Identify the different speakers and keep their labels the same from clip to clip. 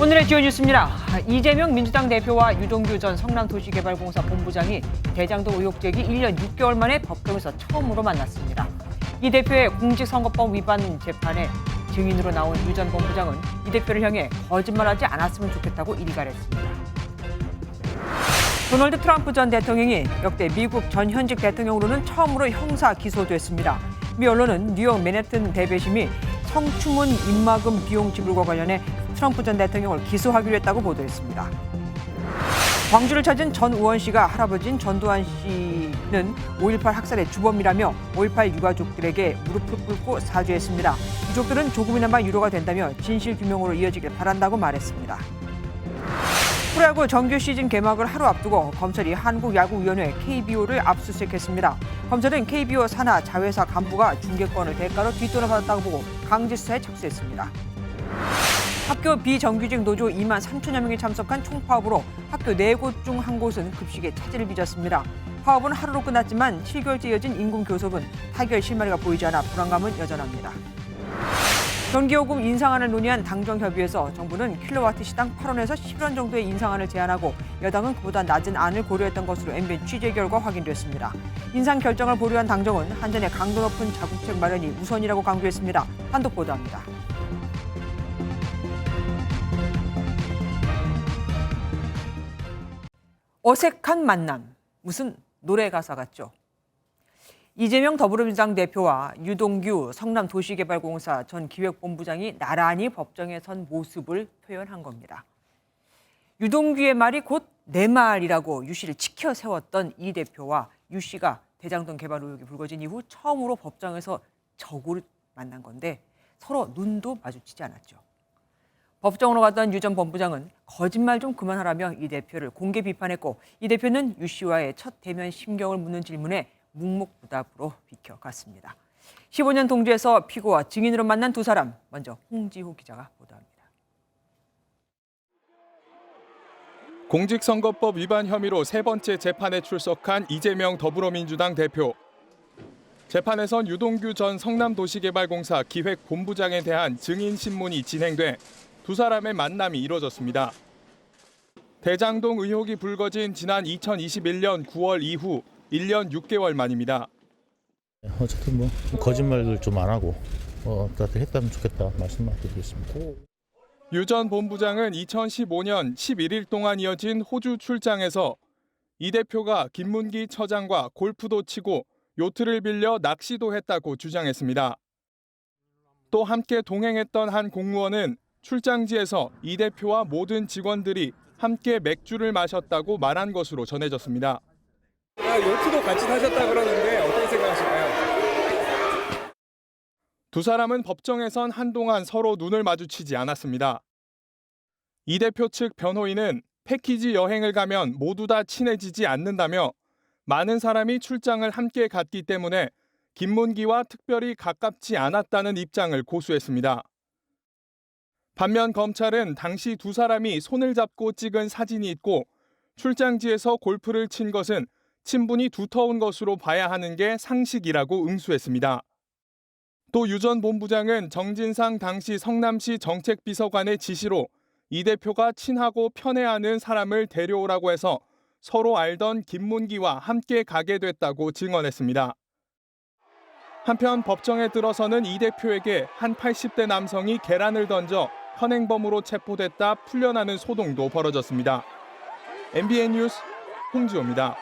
Speaker 1: 오늘의 주요 뉴스입니다. 이재명 민주당 대표와 유동규 전 성남도시개발공사 본부장이 대장동 의혹 제기 1년 6개월 만에 법정에서 처음으로 만났습니다. 이 대표의 공직선거법 위반 재판에 증인으로 나온 유 전 본부장은 이 대표를 향해 거짓말하지 않았으면 좋겠다고 일갈했습니다. 도널드 트럼프 전 대통령이 역대 미국 전 현직 대통령으로는 처음으로 형사 기소됐습니다. 미 언론은 뉴욕 맨해튼 대배심이 성추문 입막음 비용 지불과 관련해 트럼프 전 대통령을 기소하기로 했다고 보도했습니다. 광주를 찾은 전 우원 씨가 할아버지인 전두환 씨는 5.18 학살의 주범이라며 5.18 유가족들에게 무릎을 꿇고 사죄했습니다. 유족들은 조금이나마 위로가 된다며 진실 규명으로 이어지길 바란다고 말했습니다. 프로야구 정규 시즌 개막을 하루 앞두고 검찰이 한국야구위원회 KBO를 압수수색했습니다. 검찰은 KBO 산하 자회사 간부가 중개권을 대가로 뒷돈을 받았다고 보고 강제 수사에 착수했습니다. 학교 비정규직 노조 2만 3천여 명이 참석한 총파업으로 학교 4곳 중 한 곳은 급식에 차질을 빚었습니다. 파업은 하루로 끝났지만 7개월째 이어진 임금교섭은 타결 실마리가 보이지 않아 불안감은 여전합니다. 전기요금 인상안을 논의한 당정협의회에서 정부는 킬로와트 시당 8원에서 11원 정도의 인상안을 제안하고 여당은 그보다 낮은 안을 고려했던 것으로 MBN 취재 결과 확인됐습니다. 인상 결정을 보류한 당정은 한전의 강도 높은 자국책 마련이 우선이라고 강조했습니다. 단독 보도합니다. 어색한 만남, 무슨 노래 가사 같죠? 이재명 더불어민주당 대표와 유동규 성남도시개발공사 전 기획본부장이 나란히 법정에 선 모습을 표현한 겁니다. 유동규의 말이 곧 내 말이라고 유 씨를 치켜 세웠던 이 대표와 유 씨가 대장동 개발 의혹이 불거진 이후 처음으로 법정에서 적으로 만난 건데 서로 눈도 마주치지 않았죠. 법정으로 갔던 유 전 본부장은 거짓말 좀 그만하라며 이 대표를 공개 비판했고 이 대표는 유 씨와의 첫 대면 심경을 묻는 질문에 묵묵부답으로 비켜갔습니다. 15년 동지에서 피고와 증인으로 만난 두 사람, 먼저 홍지호 기자가 보도합니다.
Speaker 2: 공직선거법 위반 혐의로 세 번째 재판에 출석한 이재명 더불어민주당 대표. 재판에선 유동규 전 성남도시개발공사 기획본부장에 대한 증인 신문이 진행돼 두 사람의 만남이 이뤄졌습니다. 대장동 의혹이 불거진 지난 2021년 9월 이후 1년 6개월 만입니다.
Speaker 3: 어쨌든 뭐 거짓말을 좀 안 하고 다들 했다면 좋겠다 말씀만 드리겠습니다.
Speaker 2: 유 전 본부장은 2015년 11일 동안 이어진 호주 출장에서 이 대표가 김문기 처장과 골프도 치고 요트를 빌려 낚시도 했다고 주장했습니다. 또 함께 동행했던 한 공무원은 출장지에서 이 대표와 모든 직원들이 함께 맥주를 마셨다고 말한 것으로 전해졌습니다.
Speaker 4: 요트도 같이 타셨다 그러는데 어떻게 생각하실까요?
Speaker 2: 두 사람은 법정에선 한동안 서로 눈을 마주치지 않았습니다. 이 대표 측 변호인은 패키지 여행을 가면 모두 다 친해지지 않는다며 많은 사람이 출장을 함께 갔기 때문에 김문기와 특별히 가깝지 않았다는 입장을 고수했습니다. 반면 검찰은 당시 두 사람이 손을 잡고 찍은 사진이 있고 출장지에서 골프를 친 것은 친분이 두터운 것으로 봐야 하는 게 상식이라고 응수했습니다. 또 유 전 본부장은 정진상 당시 성남시 정책비서관의 지시로 이 대표가 친하고 편애하는 사람을 데려오라고 해서 서로 알던 김문기와 함께 가게 됐다고 증언했습니다. 한편 법정에 들어서는 이 대표에게 한 80대 남성이 계란을 던져 현행범으로 체포됐다 풀려나는 소동도 벌어졌습니다. MBN 뉴스 홍지호입니다.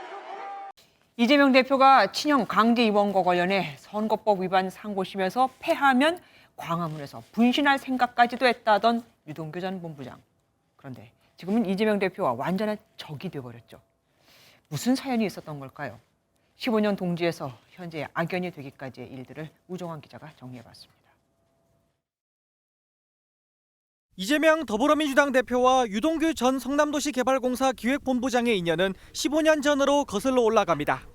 Speaker 1: 이재명 대표가 친형 강제 입원과 관련해 선거법 위반 상고심에서 패하면 광화문에서 분신할 생각까지도 했다던 유동규 전 본부장. 그런데 지금은 이재명 대표와 완전한 적이 되어버렸죠. 무슨 사연이 있었던 걸까요? 15년 동지에서 현재 악연이 되기까지의 일들을 우종환 기자가 정리해봤습니다.
Speaker 5: 이재명 더불어민주당 대표와 유동규 전 성남도시개발공사 기획본부장의 인연은 15년 전으로 거슬러 올라갑니다.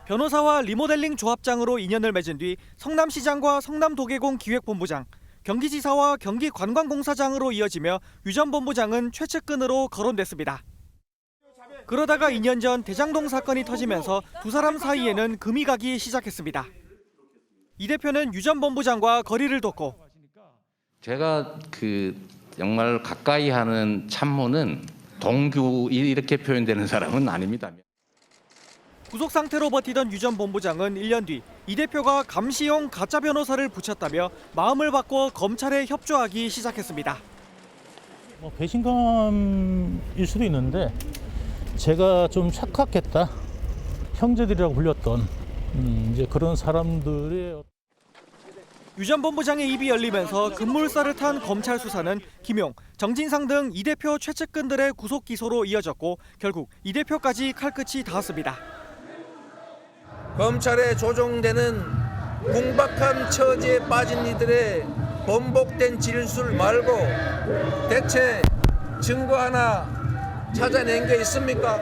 Speaker 5: 변호사와 리모델링 조합장으로 인연을 맺은 뒤 성남시장과 성남도계공 기획본부장, 경기지사와 경기관광공사장으로 이어지며 유 전 본부장은 최측근으로 거론됐습니다. 그러다가 2년 전 대장동 사건이 터지면서 두 사람 사이에는 금이 가기 시작했습니다. 이 대표는 유 전 본부장과 거리를 뒀고
Speaker 6: 제가 그 정말 가까이 하는 참모는 동규 이렇게 표현되는 사람은 아닙니다.
Speaker 5: 구속 상태로 버티던 유 전 본부장은 1년 뒤 이 대표가 감시용 가짜 변호사를 붙였다며 마음을 바꿔 검찰에 협조하기 시작했습니다.
Speaker 3: 배신감일 수도 있는데 제가 좀 착각했다. 형제들이라고 불렸던 이제 그런 사람들의
Speaker 5: 유 전 본부장의 입이 열리면서 급물살을 탄 검찰 수사는 김용, 정진상 등 이 대표 최측근들의 구속 기소로 이어졌고 결국 이 대표까지 칼끝이 닿았습니다.
Speaker 7: 검찰에 조종되는 궁박한 처지에 빠진 이들의 번복된 진술 말고 대체 증거 하나 찾아낸 게 있습니까?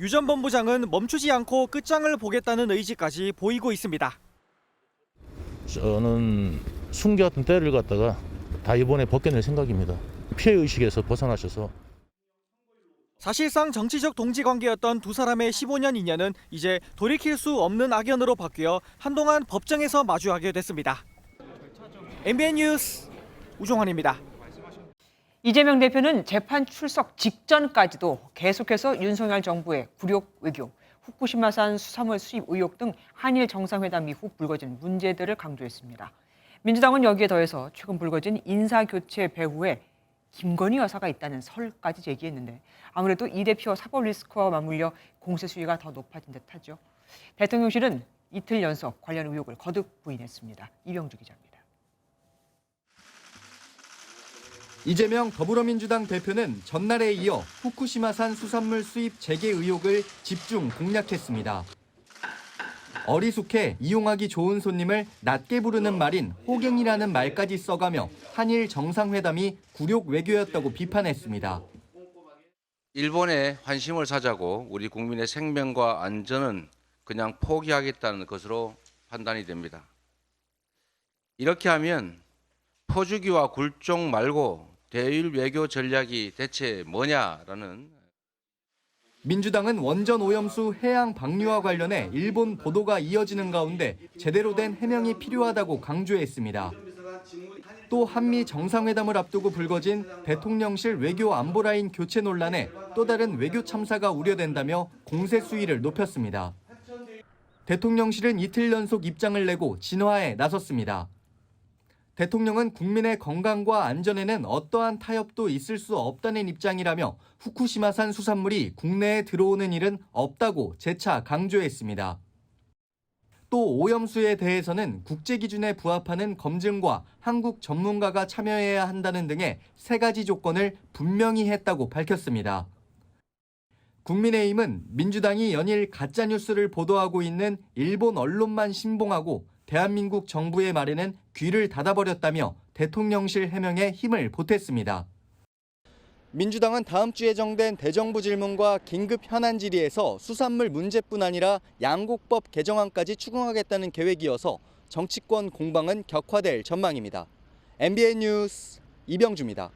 Speaker 5: 유 전 본부장은 멈추지 않고 끝장을 보겠다는 의지까지 보이고 있습니다.
Speaker 3: 저는 숨겨왔던 때를 갖다가 다 이번에 벗겨낼 생각입니다. 피해의식에서 벗어나셔서
Speaker 5: 사실상 정치적 동지관계였던 두 사람의 15년 인연은 이제 돌이킬 수 없는 악연으로 바뀌어 한동안 법정에서 마주하게 됐습니다. MBN 뉴스 우종환입니다.
Speaker 1: 이재명 대표는 재판 출석 직전까지도 계속해서 윤석열 정부의 굴욕 외교, 후쿠시마산 수산물 수입 의혹 등 한일 정상회담 이후 불거진 문제들을 강조했습니다. 민주당은 여기에 더해서 최근 불거진 인사교체 배후에 김건희 여사가 있다는 설까지 제기했는데 아무래도 이 대표 사법 리스크와 맞물려 공세 수위가 더 높아진 듯하죠. 대통령실은 이틀 연속 관련 의혹을 거듭 부인했습니다. 이병주 기자입니다.
Speaker 8: 이재명 더불어민주당 대표는 전날에 이어 후쿠시마산 수산물 수입 재개 의혹을 집중 공략했습니다. 어리숙해 이용하기 좋은 손님을 낮게 부르는 말인 호갱이라는 말까지 써가며 한일 정상회담이 굴욕 외교였다고 비판했습니다.
Speaker 6: 일본에 환심을 사자고 우리 국민의 생명과 안전은 그냥 포기하겠다는 것으로 판단이 됩니다. 이렇게 하면 퍼주기와 굴종 말고 대일 외교 전략이 대체 뭐냐라는
Speaker 8: 민주당은 원전 오염수 해양 방류와 관련해 일본 보도가 이어지는 가운데 제대로 된 해명이 필요하다고 강조했습니다. 또 한미 정상회담을 앞두고 불거진 대통령실 외교 안보라인 교체 논란에 또 다른 외교 참사가 우려된다며 공세 수위를 높였습니다. 대통령실은 이틀 연속 입장을 내고 진화에 나섰습니다. 대통령은 국민의 건강과 안전에는 어떠한 타협도 있을 수 없다는 입장이라며 후쿠시마산 수산물이 국내에 들어오는 일은 없다고 재차 강조했습니다. 또 오염수에 대해서는 국제 기준에 부합하는 검증과 한국 전문가가 참여해야 한다는 등의 3가지 조건을 분명히 했다고 밝혔습니다. 국민의힘은 민주당이 연일 가짜뉴스를 보도하고 있는 일본 언론만 신봉하고 대한민국 정부의 말에는 귀를 닫아버렸다며 대통령실 해명에 힘을 보탰습니다. 민주당은 다음 주 예정된 대정부 질문과 긴급 현안 질의에서 수산물 문제뿐 아니라 양곡법 개정안까지 추궁하겠다는 계획이어서 정치권 공방은 격화될 전망입니다. MBN 뉴스 이병주입니다.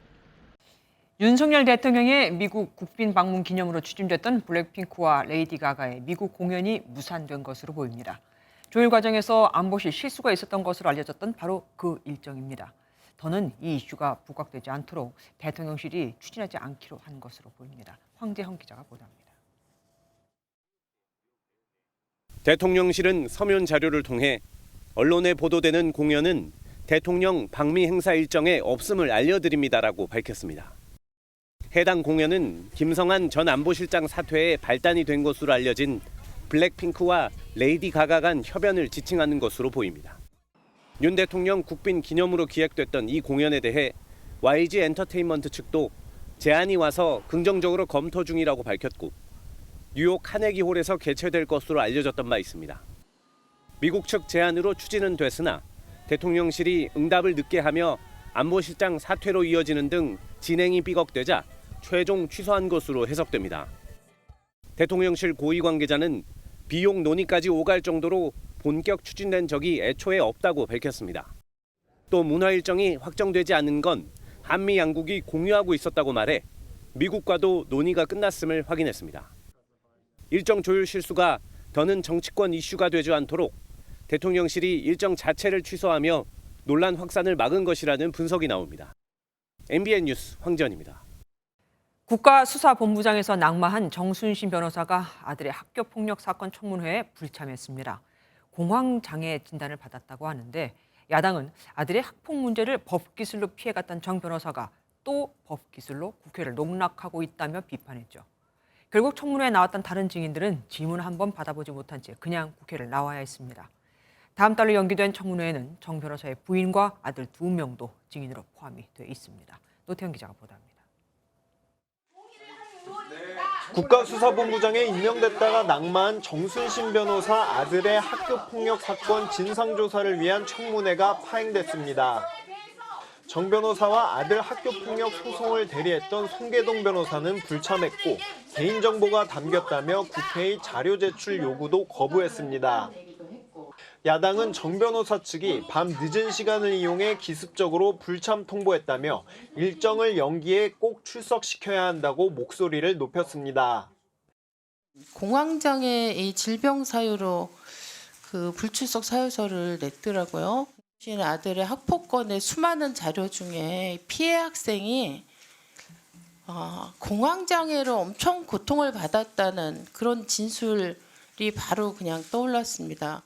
Speaker 1: 윤석열 대통령의 미국 국빈 방문 기념으로 추진됐던 블랙핑크와 레이디 가가의 미국 공연이 무산된 것으로 보입니다. 조율 과정에서 안보실 실수가 있었던 것으로 알려졌던 바로 그 일정입니다. 더는 이 이슈가 부각되지 않도록 대통령실이 추진하지 않기로 한 것으로 보입니다. 황재형 기자가 보도합니다.
Speaker 9: 대통령실은 서면 자료를 통해 언론에 보도되는 공연은 대통령 방미 행사 일정에 없음을 알려드립니다라고 밝혔습니다. 해당 공연은 김성한 전 안보실장 사퇴에 발단이 된 것으로 알려진 블랙핑크와 레이디 가가 간 협연을 지칭하는 것으로 보입니다. 윤 대통령 국빈 기념으로 기획됐던 이 공연에 대해 YG 엔터테인먼트 측도 제안이 와서 긍정적으로 검토 중이라고 밝혔고 뉴욕 카네기 홀에서 개최될 것으로 알려졌던 바 있습니다. 미국 측 제안으로 추진은 됐으나 대통령실이 응답을 늦게 하며 안보실장 사퇴로 이어지는 등 진행이 삐걱대자 최종 취소한 것으로 해석됩니다. 대통령실 고위 관계자는 비용 논의까지 오갈 정도로 본격 추진된 적이 애초에 없다고 밝혔습니다. 또 문화 일정이 확정되지 않은 건 한미 양국이 공유하고 있었다고 말해 미국과도 논의가 끝났음을 확인했습니다. 일정 조율 실수가 더는 정치권 이슈가 되지 않도록 대통령실이 일정 자체를 취소하며 논란 확산을 막은 것이라는 분석이 나옵니다. MBN 뉴스 황지연입니다.
Speaker 1: 국가수사본부장에서 낙마한 정순신 변호사가 아들의 학교폭력 사건 청문회에 불참했습니다. 공황장애 진단을 받았다고 하는데 야당은 아들의 학폭 문제를 법기술로 피해갔던 정 변호사가 또 법기술로 국회를 농락하고 있다며 비판했죠. 결국 청문회에 나왔던 다른 증인들은 질문 한 번 받아보지 못한 채 그냥 국회를 나와야 했습니다. 다음 달로 연기된 청문회에는 정 변호사의 부인과 아들 2명도 증인으로 포함이 돼 있습니다. 노태현 기자가 보도합니다.
Speaker 10: 국가수사본부장에 임명됐다가 낙마한 정순신 변호사 아들의 학교폭력 사건 진상조사를 위한 청문회가 파행됐습니다. 정 변호사와 아들 학교폭력 소송을 대리했던 송계동 변호사는 불참했고 개인정보가 담겼다며 국회의 자료 제출 요구도 거부했습니다. 야당은 정 변호사 측이 밤 늦은 시간을 이용해 기습적으로 불참 통보했다며 일정을 연기해 꼭 출석시켜야 한다고 목소리를 높였습니다.
Speaker 11: 공황장애 질병 사유로 그 불출석 사유서를 냈더라고요. 아들의 학폭건의 수많은 자료 중에 피해 학생이 공황장애로 엄청 고통을 받았다는 그런 진술이 바로 그냥 떠올랐습니다.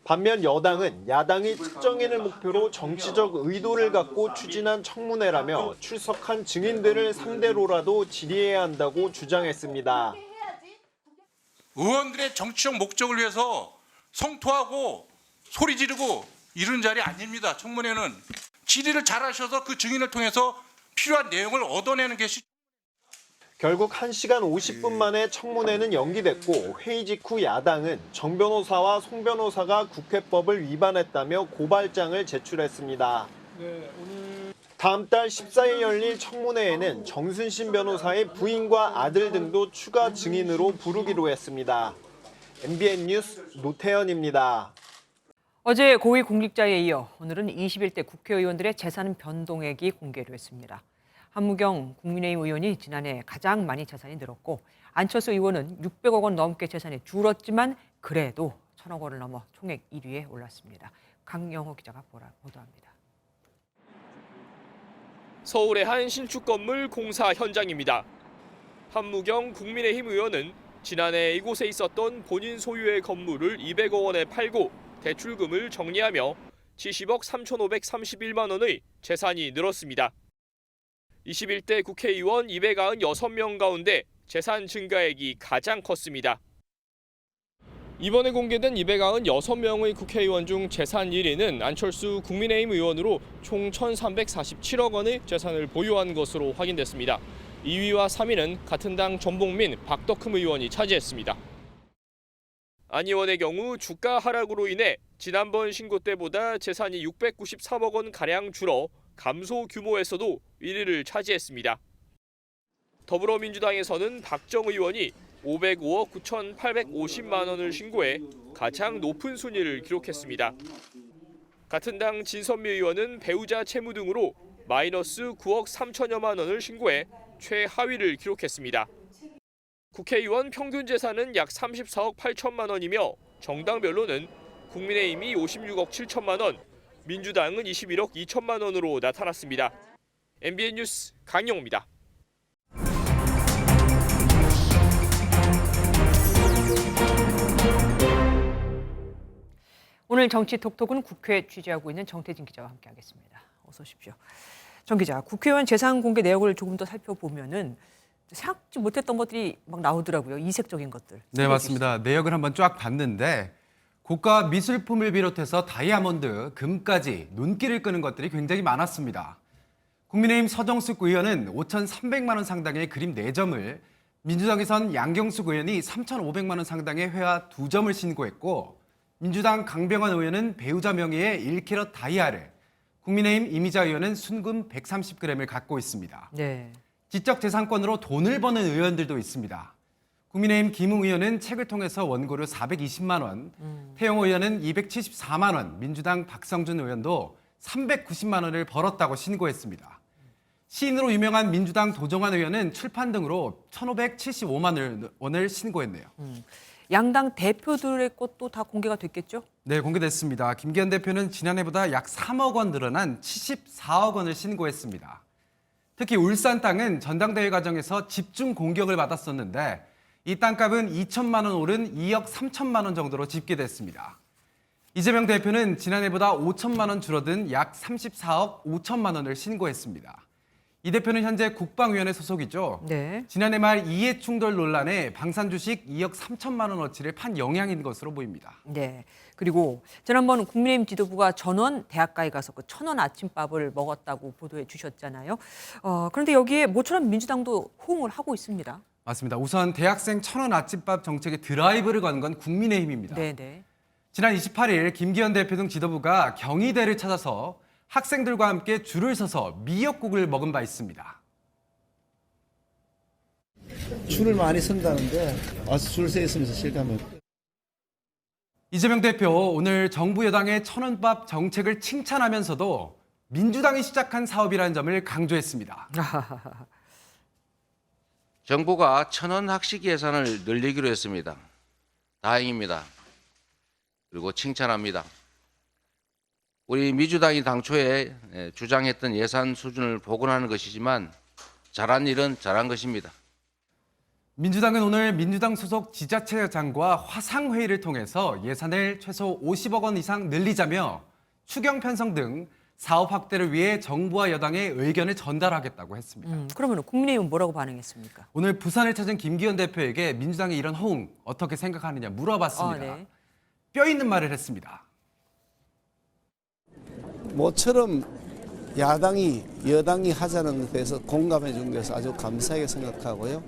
Speaker 10: 반면 여당은 야당이 특정인을 목표로 정치적 의도를 갖고 추진한 청문회라며 출석한 증인들을 상대로라도 질의해야 한다고 주장했습니다.
Speaker 12: 의원들의 정치적 목적을 위해서 성토하고 소리 지르고 이런 자리 아닙니다. 청문회는 질의를 잘하셔서 그 증인을 통해서 필요한 내용을 얻어내는 것이
Speaker 10: 결국 1시간 50분 만에 청문회는 연기됐고 회의 직후 야당은 정 변호사와 송 변호사가 국회법을 위반했다며 고발장을 제출했습니다. 다음 달 14일 열릴 청문회에는 정순신 변호사의 부인과 아들 등도 추가 증인으로 부르기로 했습니다. MBN 뉴스 노태현입니다.
Speaker 1: 어제 고위공직자에 이어 오늘은 21대 국회의원들의 재산 변동액이 공개됐습니다. 한무경 국민의힘 의원이 지난해 가장 많이 재산이 늘었고 안철수 의원은 600억 원 넘게 재산이 줄었지만 그래도 1,000억 원을 넘어 총액 1위에 올랐습니다. 강영호 기자가 보도합니다.
Speaker 13: 서울의 한 신축 건물 공사 현장입니다. 한무경 국민의힘 의원은 지난해 이곳에 있었던 본인 소유의 건물을 200억 원에 팔고 대출금을 정리하며 70억 3,531만 원의 재산이 늘었습니다. 21대 국회의원 296명 가운데 재산 증가액이 가장 컸습니다. 이번에 공개된 296명의 국회의원 중 재산 1위는 안철수 국민의힘 의원으로 총 1,347억 원의 재산을 보유한 것으로 확인됐습니다. 2위와 3위는 같은 당 전봉민, 박덕흠 의원이 차지했습니다. 안 의원의 경우 주가 하락으로 인해 지난번 신고 때보다 재산이 693억 원 가량 줄어 감소 규모에서도 1위를 차지했습니다. 더불어민주당에서는 박정 의원이 505억 9,850만 원을 신고해 가장 높은 순위를 기록했습니다. 같은 당 진선미 의원은 배우자 채무 등으로 마이너스 9억 3천여만 원을 신고해 최하위를 기록했습니다. 국회의원 평균 재산은 약 34억 8천만 원이며 정당별로는 국민의힘이 56억 7천만 원, 민주당은 21억 2천만 원으로 나타났습니다. MBN 뉴스 강영호입니다.
Speaker 1: 오늘 정치 톡톡은 국회 취재하고 있는 정태진 기자와 함께하겠습니다. 어서 오십시오. 정 기자, 국회의원 재산 공개 내역을 조금 더 살펴보면은 생각지 못했던 것들이 막 나오더라고요. 이색적인 것들.
Speaker 14: 네, 맞습니다. 내역을 한번 쫙 봤는데 고가 미술품을 비롯해서 다이아몬드, 금까지 눈길을 끄는 것들이 굉장히 많았습니다. 국민의힘 서정숙 의원은 5,300만 원 상당의 그림 4점을, 민주당에선 양경숙 의원이 3,500만 원 상당의 회화 2점을 신고했고 민주당 강병원 의원은 배우자 명의의 1캐럿 다이아를, 국민의힘 이미자 의원은 순금 130g을 갖고 있습니다.
Speaker 1: 네.
Speaker 14: 지적재산권으로 돈을 버는 의원들도 있습니다. 국민의힘 김웅 의원은 책을 통해서 원고료 420만 원, 태영호 의원은 274만 원, 민주당 박성준 의원도 390만 원을 벌었다고 신고했습니다. 시인으로 유명한 민주당 도정환 의원은 출판 등으로 1,575만 원을 신고했네요.
Speaker 1: 양당 대표들의 것도 다 공개가 됐겠죠?
Speaker 14: 네, 공개됐습니다. 김기현 대표는 지난해보다 약 3억 원 늘어난 74억 원을 신고했습니다. 특히 울산 땅은 전당대회 과정에서 집중 공격을 받았었는데 이 땅값은 2천만 원 오른 2억 3천만 원 정도로 집계됐습니다. 이재명 대표는 지난해보다 5천만 원 줄어든 약 34억 5천만 원을 신고했습니다. 이 대표는 현재 국방위원회 소속이죠.
Speaker 1: 네.
Speaker 14: 지난해 말 이해충돌 논란에 방산 주식 2억 3천만 원어치를 판 영향인 것으로 보입니다.
Speaker 1: 네. 그리고 지난번 국민의힘 지도부가 전원 대학가에 가서 그 1,000원 아침밥을 먹었다고 보도해 주셨잖아요. 그런데 여기에 모처럼 민주당도 호응을 하고 있습니다.
Speaker 14: 맞습니다. 우선 대학생 1,000원 아침밥 정책에 드라이브를 건 건 국민의힘입니다.
Speaker 1: 네네.
Speaker 14: 지난 28일 김기현 대표 등 지도부가 경희대를 찾아서 학생들과 함께 줄을 서서 미역국을 먹은 바 있습니다.
Speaker 15: 줄을 많이 선다는데 와서 줄 서 있으면서 실감을.
Speaker 14: 이재명 대표 오늘 정부 여당의 1,000원밥 정책을 칭찬하면서도 민주당이 시작한 사업이라는 점을 강조했습니다.
Speaker 6: 정부가 1,000원 학식 예산을 늘리기로 했습니다. 다행입니다. 그리고 칭찬합니다. 우리 민주당이 당초에 주장했던 예산 수준을 복원하는 것이지만 잘한 일은 잘한 것입니다.
Speaker 14: 민주당은 오늘 민주당 소속 지자체장과 화상회의를 통해서 예산을 최소 50억 원 이상 늘리자며 추경 편성 등 사업 확대를 위해 정부와 여당의 의견을 전달하겠다고 했습니다.
Speaker 1: 그러면 국민의힘은 뭐라고 반응했습니까?
Speaker 14: 오늘 부산을 찾은 김기현 대표에게 민주당의 이런 호응 어떻게 생각하느냐 물어봤습니다.
Speaker 1: 네.
Speaker 14: 뼈 있는 말을 했습니다.
Speaker 15: 모처럼 야당이 여당이 하자는 것에 대해서 공감해 준 것을 아주 감사하게 생각하고요.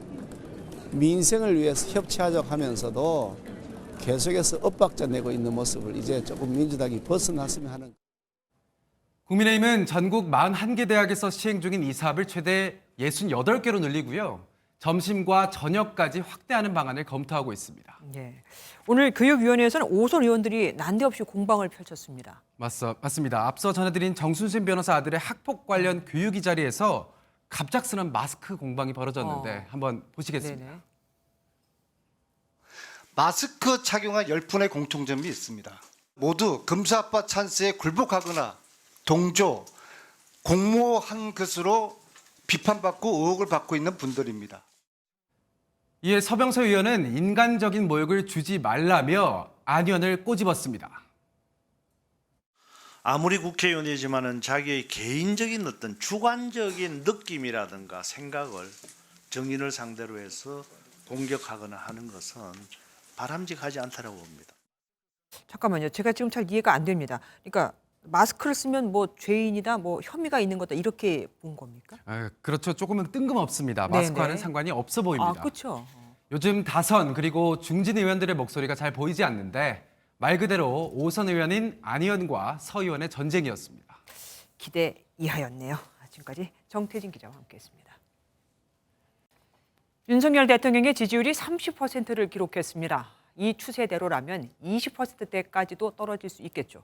Speaker 15: 민생을 위해서 협치하자고 하면서도 계속해서 엇박자 내고 있는 모습을 이제 조금 민주당이 벗어났으면 하는.
Speaker 14: 국민의힘은 전국 41개 대학에서 시행 중인 이 사업을 최대 68개로 늘리고요. 점심과 저녁까지 확대하는 방안을 검토하고 있습니다.
Speaker 1: 네. 오늘 교육위원회에서는 5선 의원들이 난데없이 공방을 펼쳤습니다.
Speaker 14: 맞습니다. 앞서 전해드린 정순신 변호사 아들의 학폭 관련 교육위 자리에서 갑작스런 마스크 공방이 벌어졌는데 한번 보시겠습니다.
Speaker 1: 네네.
Speaker 16: 마스크 착용한 10분의 공통점이 있습니다. 모두 검사빠 찬스에 굴복하거나 동조, 공모한 것으로 비판받고 의혹을 받고 있는 분들입니다.
Speaker 14: 이에 서병서 의원은 인간적인 모욕을 주지 말라며 안 의원을 꼬집었습니다.
Speaker 17: 아무리 국회의원이지만은 자기의 개인적인 어떤 주관적인 느낌이라든가 생각을 정인을 상대로 해서 공격하거나 하는 것은 바람직하지 않다고 봅니다.
Speaker 1: 잠깐만요. 제가 지금 잘 이해가 안 됩니다. 그러니까 마스크를 쓰면 뭐 죄인이다, 뭐 혐의가 있는 거다 이렇게 본 겁니까?
Speaker 14: 그렇죠. 조금은 뜬금없습니다. 마스크와는 상관이 없어 보입니다.
Speaker 1: 그렇죠.
Speaker 14: 요즘 다선 그리고 중진 의원들의 목소리가 잘 보이지 않는데 말 그대로 5선 의원인 안 의원과 서 의원의 전쟁이었습니다.
Speaker 1: 기대 이하였네요. 지금까지 정태진 기자와 함께했습니다. 윤석열 대통령의 지지율이 30%를 기록했습니다. 이 추세대로라면 20%대까지도 떨어질 수 있겠죠.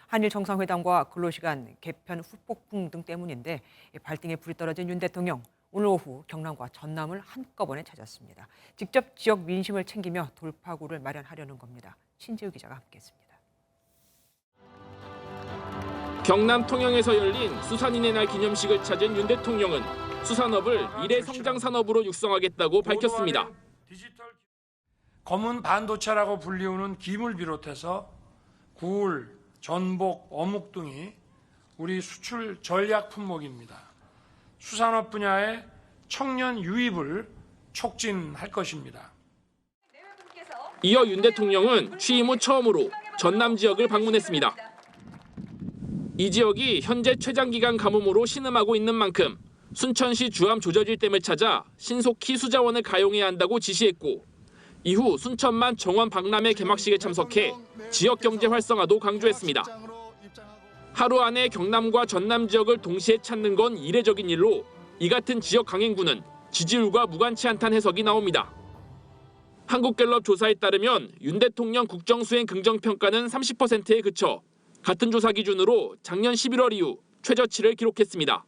Speaker 1: 한일 정상회담과 근로시간 개편 후폭풍 등 때문인데 발등에 불이 떨어진 윤 대통령. 오늘 오후 경남과 전남을 한꺼번에 찾았습니다. 직접 지역 민심을 챙기며 돌파구를 마련하려는 겁니다. 신지우 기자가 함께했습니다.
Speaker 13: 경남 통영에서 열린 수산인의 날 기념식을 찾은 윤 대통령은 수산업을 미래 성장 산업으로 육성하겠다고 밝혔습니다.
Speaker 18: 검은 반도체라고 불리우는 김을 비롯해서 굴, 전복, 어묵 등이 우리 수출 전략 품목입니다. 수산업 분야의 청년 유입을 촉진할 것입니다.
Speaker 13: 이어 윤 대통령은 취임 후 처음으로 전남 지역을 방문했습니다. 이 지역이 현재 최장기간 가뭄으로 신음하고 있는 만큼 순천시 주암 조저질댐을 찾아 신속히 수자원을 가용해야 한다고 지시했고 이후 순천만 정원 박람회 개막식에 참석해 지역 경제 활성화도 강조했습니다. 하루 안에 경남과 전남 지역을 동시에 찾는 건 이례적인 일로 이 같은 지역 강행군은 지지율과 무관치 않다는 해석이 나옵니다. 한국갤럽 조사에 따르면 윤 대통령 국정수행 긍정평가는 30%에 그쳐 같은 조사 기준으로 작년 11월 이후 최저치를 기록했습니다.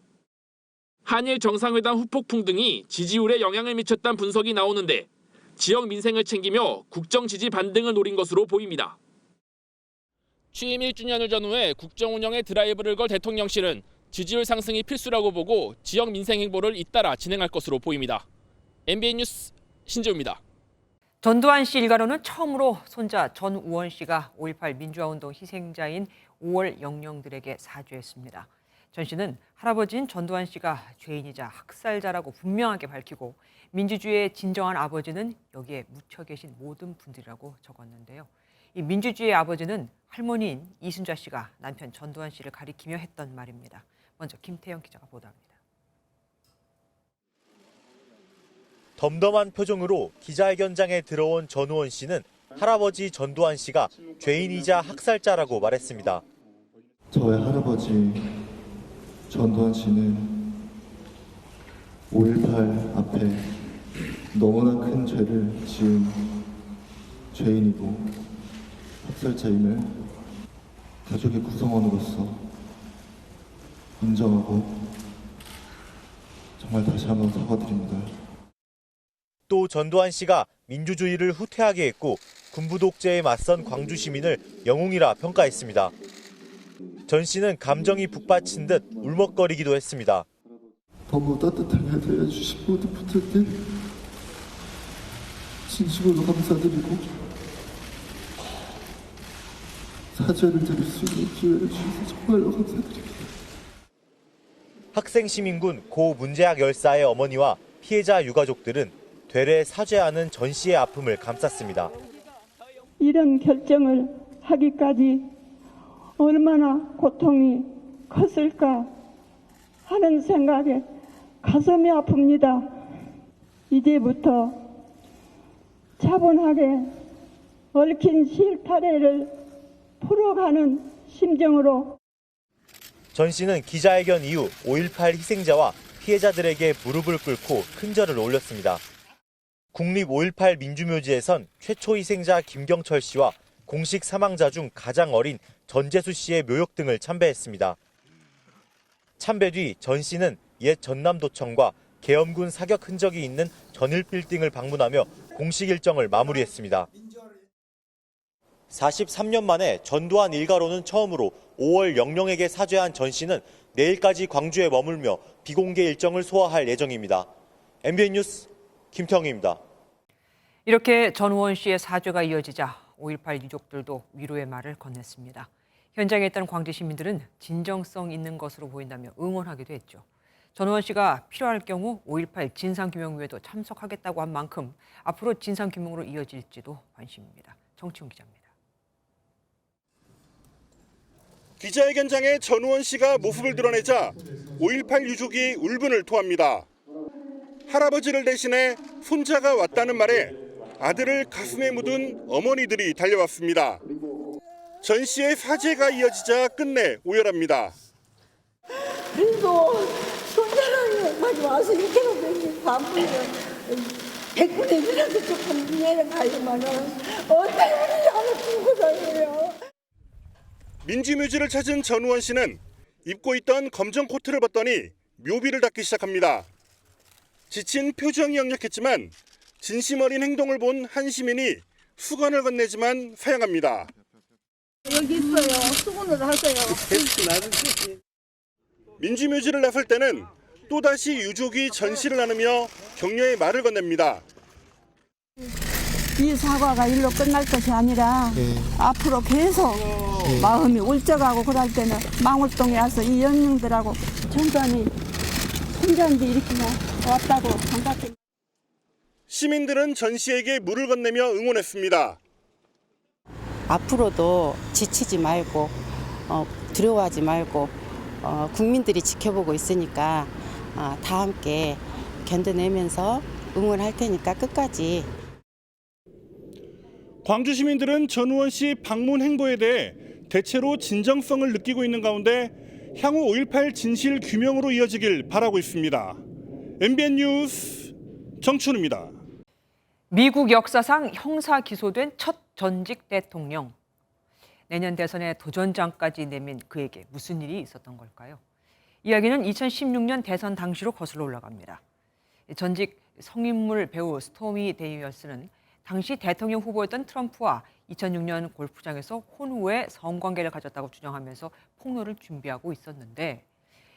Speaker 13: 한일 정상회담 후폭풍 등이 지지율에 영향을 미쳤다는 분석이 나오는데 지역 민생을 챙기며 국정 지지 반등을 노린 것으로 보입니다. 취임 1주년을 전후해 국정 운영에 드라이브를 걸 대통령실은 지지율 상승이 필수라고 보고 지역 민생 행보를 잇따라 진행할 것으로 보입니다. MBN 뉴스 신재우입니다.
Speaker 1: 전두환 씨 일가로는 처음으로 손자 전우원 씨가 5.18 민주화운동 희생자인 5월 영령들에게 사죄했습니다. 전 씨는 할아버지인 전두환 씨가 죄인이자 학살자라고 분명하게 밝히고 민주주의의 진정한 아버지는 여기에 묻혀 계신 모든 분들이라고 적었는데요. 이 민주주의의 아버지는 할머니인 이순자 씨가 남편 전두환 씨를 가리키며 했던 말입니다. 먼저 김태영 기자가 보도합니다.
Speaker 19: 덤덤한 표정으로 기자회견장에 들어온 전우원 씨는 할아버지 전두환 씨가 죄인이자 학살자라고 말했습니다.
Speaker 20: 저의 할아버지 전두환 씨는 5.18 앞에 너무나 큰 죄를 지은 죄인이고 학살자임을 가족의 구성원으로서 인정하고 정말 다시 한번 사과드립니다.
Speaker 19: 또 전두환 씨가 민주주의를 후퇴하게 했고 군부 독재에 맞선 광주 시민을 영웅이라 평가했습니다. 전 씨는 감정이 북받친 듯 울먹거리기도 했습니다.
Speaker 20: 너무 따뜻하게 대해주신 모든 분들께 진심으로 감사드리고 사죄를 드릴 수 있는 기회를 주셔서 정말로 감사드립니다.
Speaker 19: 학생시민군 고 문재학 열사의 어머니와 피해자 유가족들은 되레 사죄하는 전 씨의 아픔을 감쌌습니다.
Speaker 21: 이런 결정을 하기까지 얼마나 고통이 컸을까 하는 생각에 가슴이 아픕니다. 이제부터 차분하게 얽힌 실타래를 풀어가는 심정으로
Speaker 19: 전 씨는 기자회견 이후 5.18 희생자와 피해자들에게 무릎을 꿇고 큰절을 올렸습니다. 국립 5.18 민주묘지에선 최초 희생자 김경철 씨와 공식 사망자 중 가장 어린 전재수 씨의 묘역 등을 참배했습니다. 참배 뒤 전 씨는 옛 전남도청과 계엄군 사격 흔적이 있는 전일빌딩을 방문하며 공식 일정을 마무리했습니다. 43년 만에 전두환 일가로는 처음으로 5월 영령에게 사죄한 전 씨는 내일까지 광주에 머물며 비공개 일정을 소화할 예정입니다. MBN 뉴스 김태형입니다.
Speaker 1: 이렇게 전우원 씨의 사죄가 이어지자 5.18 유족들도 위로의 말을 건넸습니다. 현장에 있던 광주 시민들은 진정성 있는 것으로 보인다며 응원하기도 했죠. 전우원 씨가 필요할 경우 5.18 진상규명위에도 참석하겠다고 한 만큼 앞으로 진상규명으로 이어질지도 관심입니다. 정치훈 기자입니다.
Speaker 22: 기자회견장에 전우원 씨가 모습을 드러내자 5.18 유족이 울분을 토합니다. 할아버지를 대신해 손자가 왔다는 말에 아들을 가슴에 묻은 어머니들이 달려왔습니다. 전 씨의 사죄가 이어지자 끝내 오열합니다.
Speaker 21: 그래도 손자랑 많이 와서 이렇게라도 이렇게 바쁘면 100분의 1이라도 조금 이해를 가지만은 어떻게 우리 하나 두고 다녀요.
Speaker 22: 민주묘지를 찾은 전우원 씨는 입고 있던 검정 코트를 벗더니 묘비를 닦기 시작합니다. 지친 표정이 역력했지만 진심 어린 행동을 본 한 시민이 수건을 건네지만 사양합니다.
Speaker 21: 여기 있어요. 수건을 하세요.
Speaker 22: 민주묘지를 나설 때는 또다시 유족이 전시를 나누며 격려의 말을 건넵니다.
Speaker 21: 이 사과가 일로 끝날 것이 아니라 앞으로 계속 마음이 울적하고 그럴 때는 망울동에 와서 이 영령들하고 전두환이 혼자인데 이렇게 왔다고 반갑게.
Speaker 22: 시민들은 전 씨에게 물을 건네며 응원했습니다.
Speaker 23: 앞으로도 지치지 말고 두려워하지 말고 국민들이 지켜보고 있으니까 다 함께 견뎌내면서 응원할 테니까 끝까지.
Speaker 22: 광주 시민들은 전우원 씨 방문 행보에 대해 대체로 진정성을 느끼고 있는 가운데 향후 5.18 진실 규명으로 이어지길 바라고 있습니다. MBN 뉴스 정춘우입니다.
Speaker 1: 미국 역사상 형사 기소된 첫 전직 대통령. 내년 대선에 도전장까지 내민 그에게 무슨 일이 있었던 걸까요? 이야기는 2016년 대선 당시로 거슬러 올라갑니다. 전직 성인물 배우 스토미 데이어스는 당시 대통령 후보였던 트럼프와 2006년 골프장에서 혼후에 성관계를 가졌다고 주장하면서 폭로를 준비하고 있었는데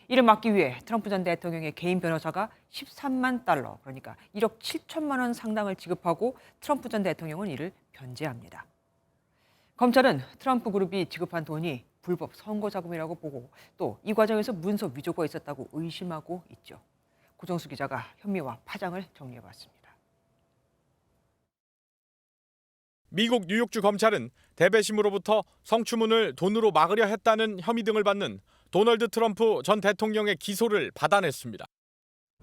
Speaker 1: 이를 막기 위해 트럼프 전 대통령의 개인 변호사가 13만 달러, 그러니까 1억 7천만 원 상당을 지급하고 트럼프 전 대통령은 이를 변제합니다. 검찰은 트럼프 그룹이 지급한 돈이 불법 선거 자금이라고 보고 또 이 과정에서 문서 위조가 있었다고 의심하고 있죠. 고정수 기자가 혐의와 파장을 정리해봤습니다.
Speaker 2: 미국 뉴욕주 검찰은 대배심으로부터 성추문을 돈으로 막으려 했다는 혐의 등을 받는 도널드 트럼프 전 대통령의 기소를 받아냈습니다.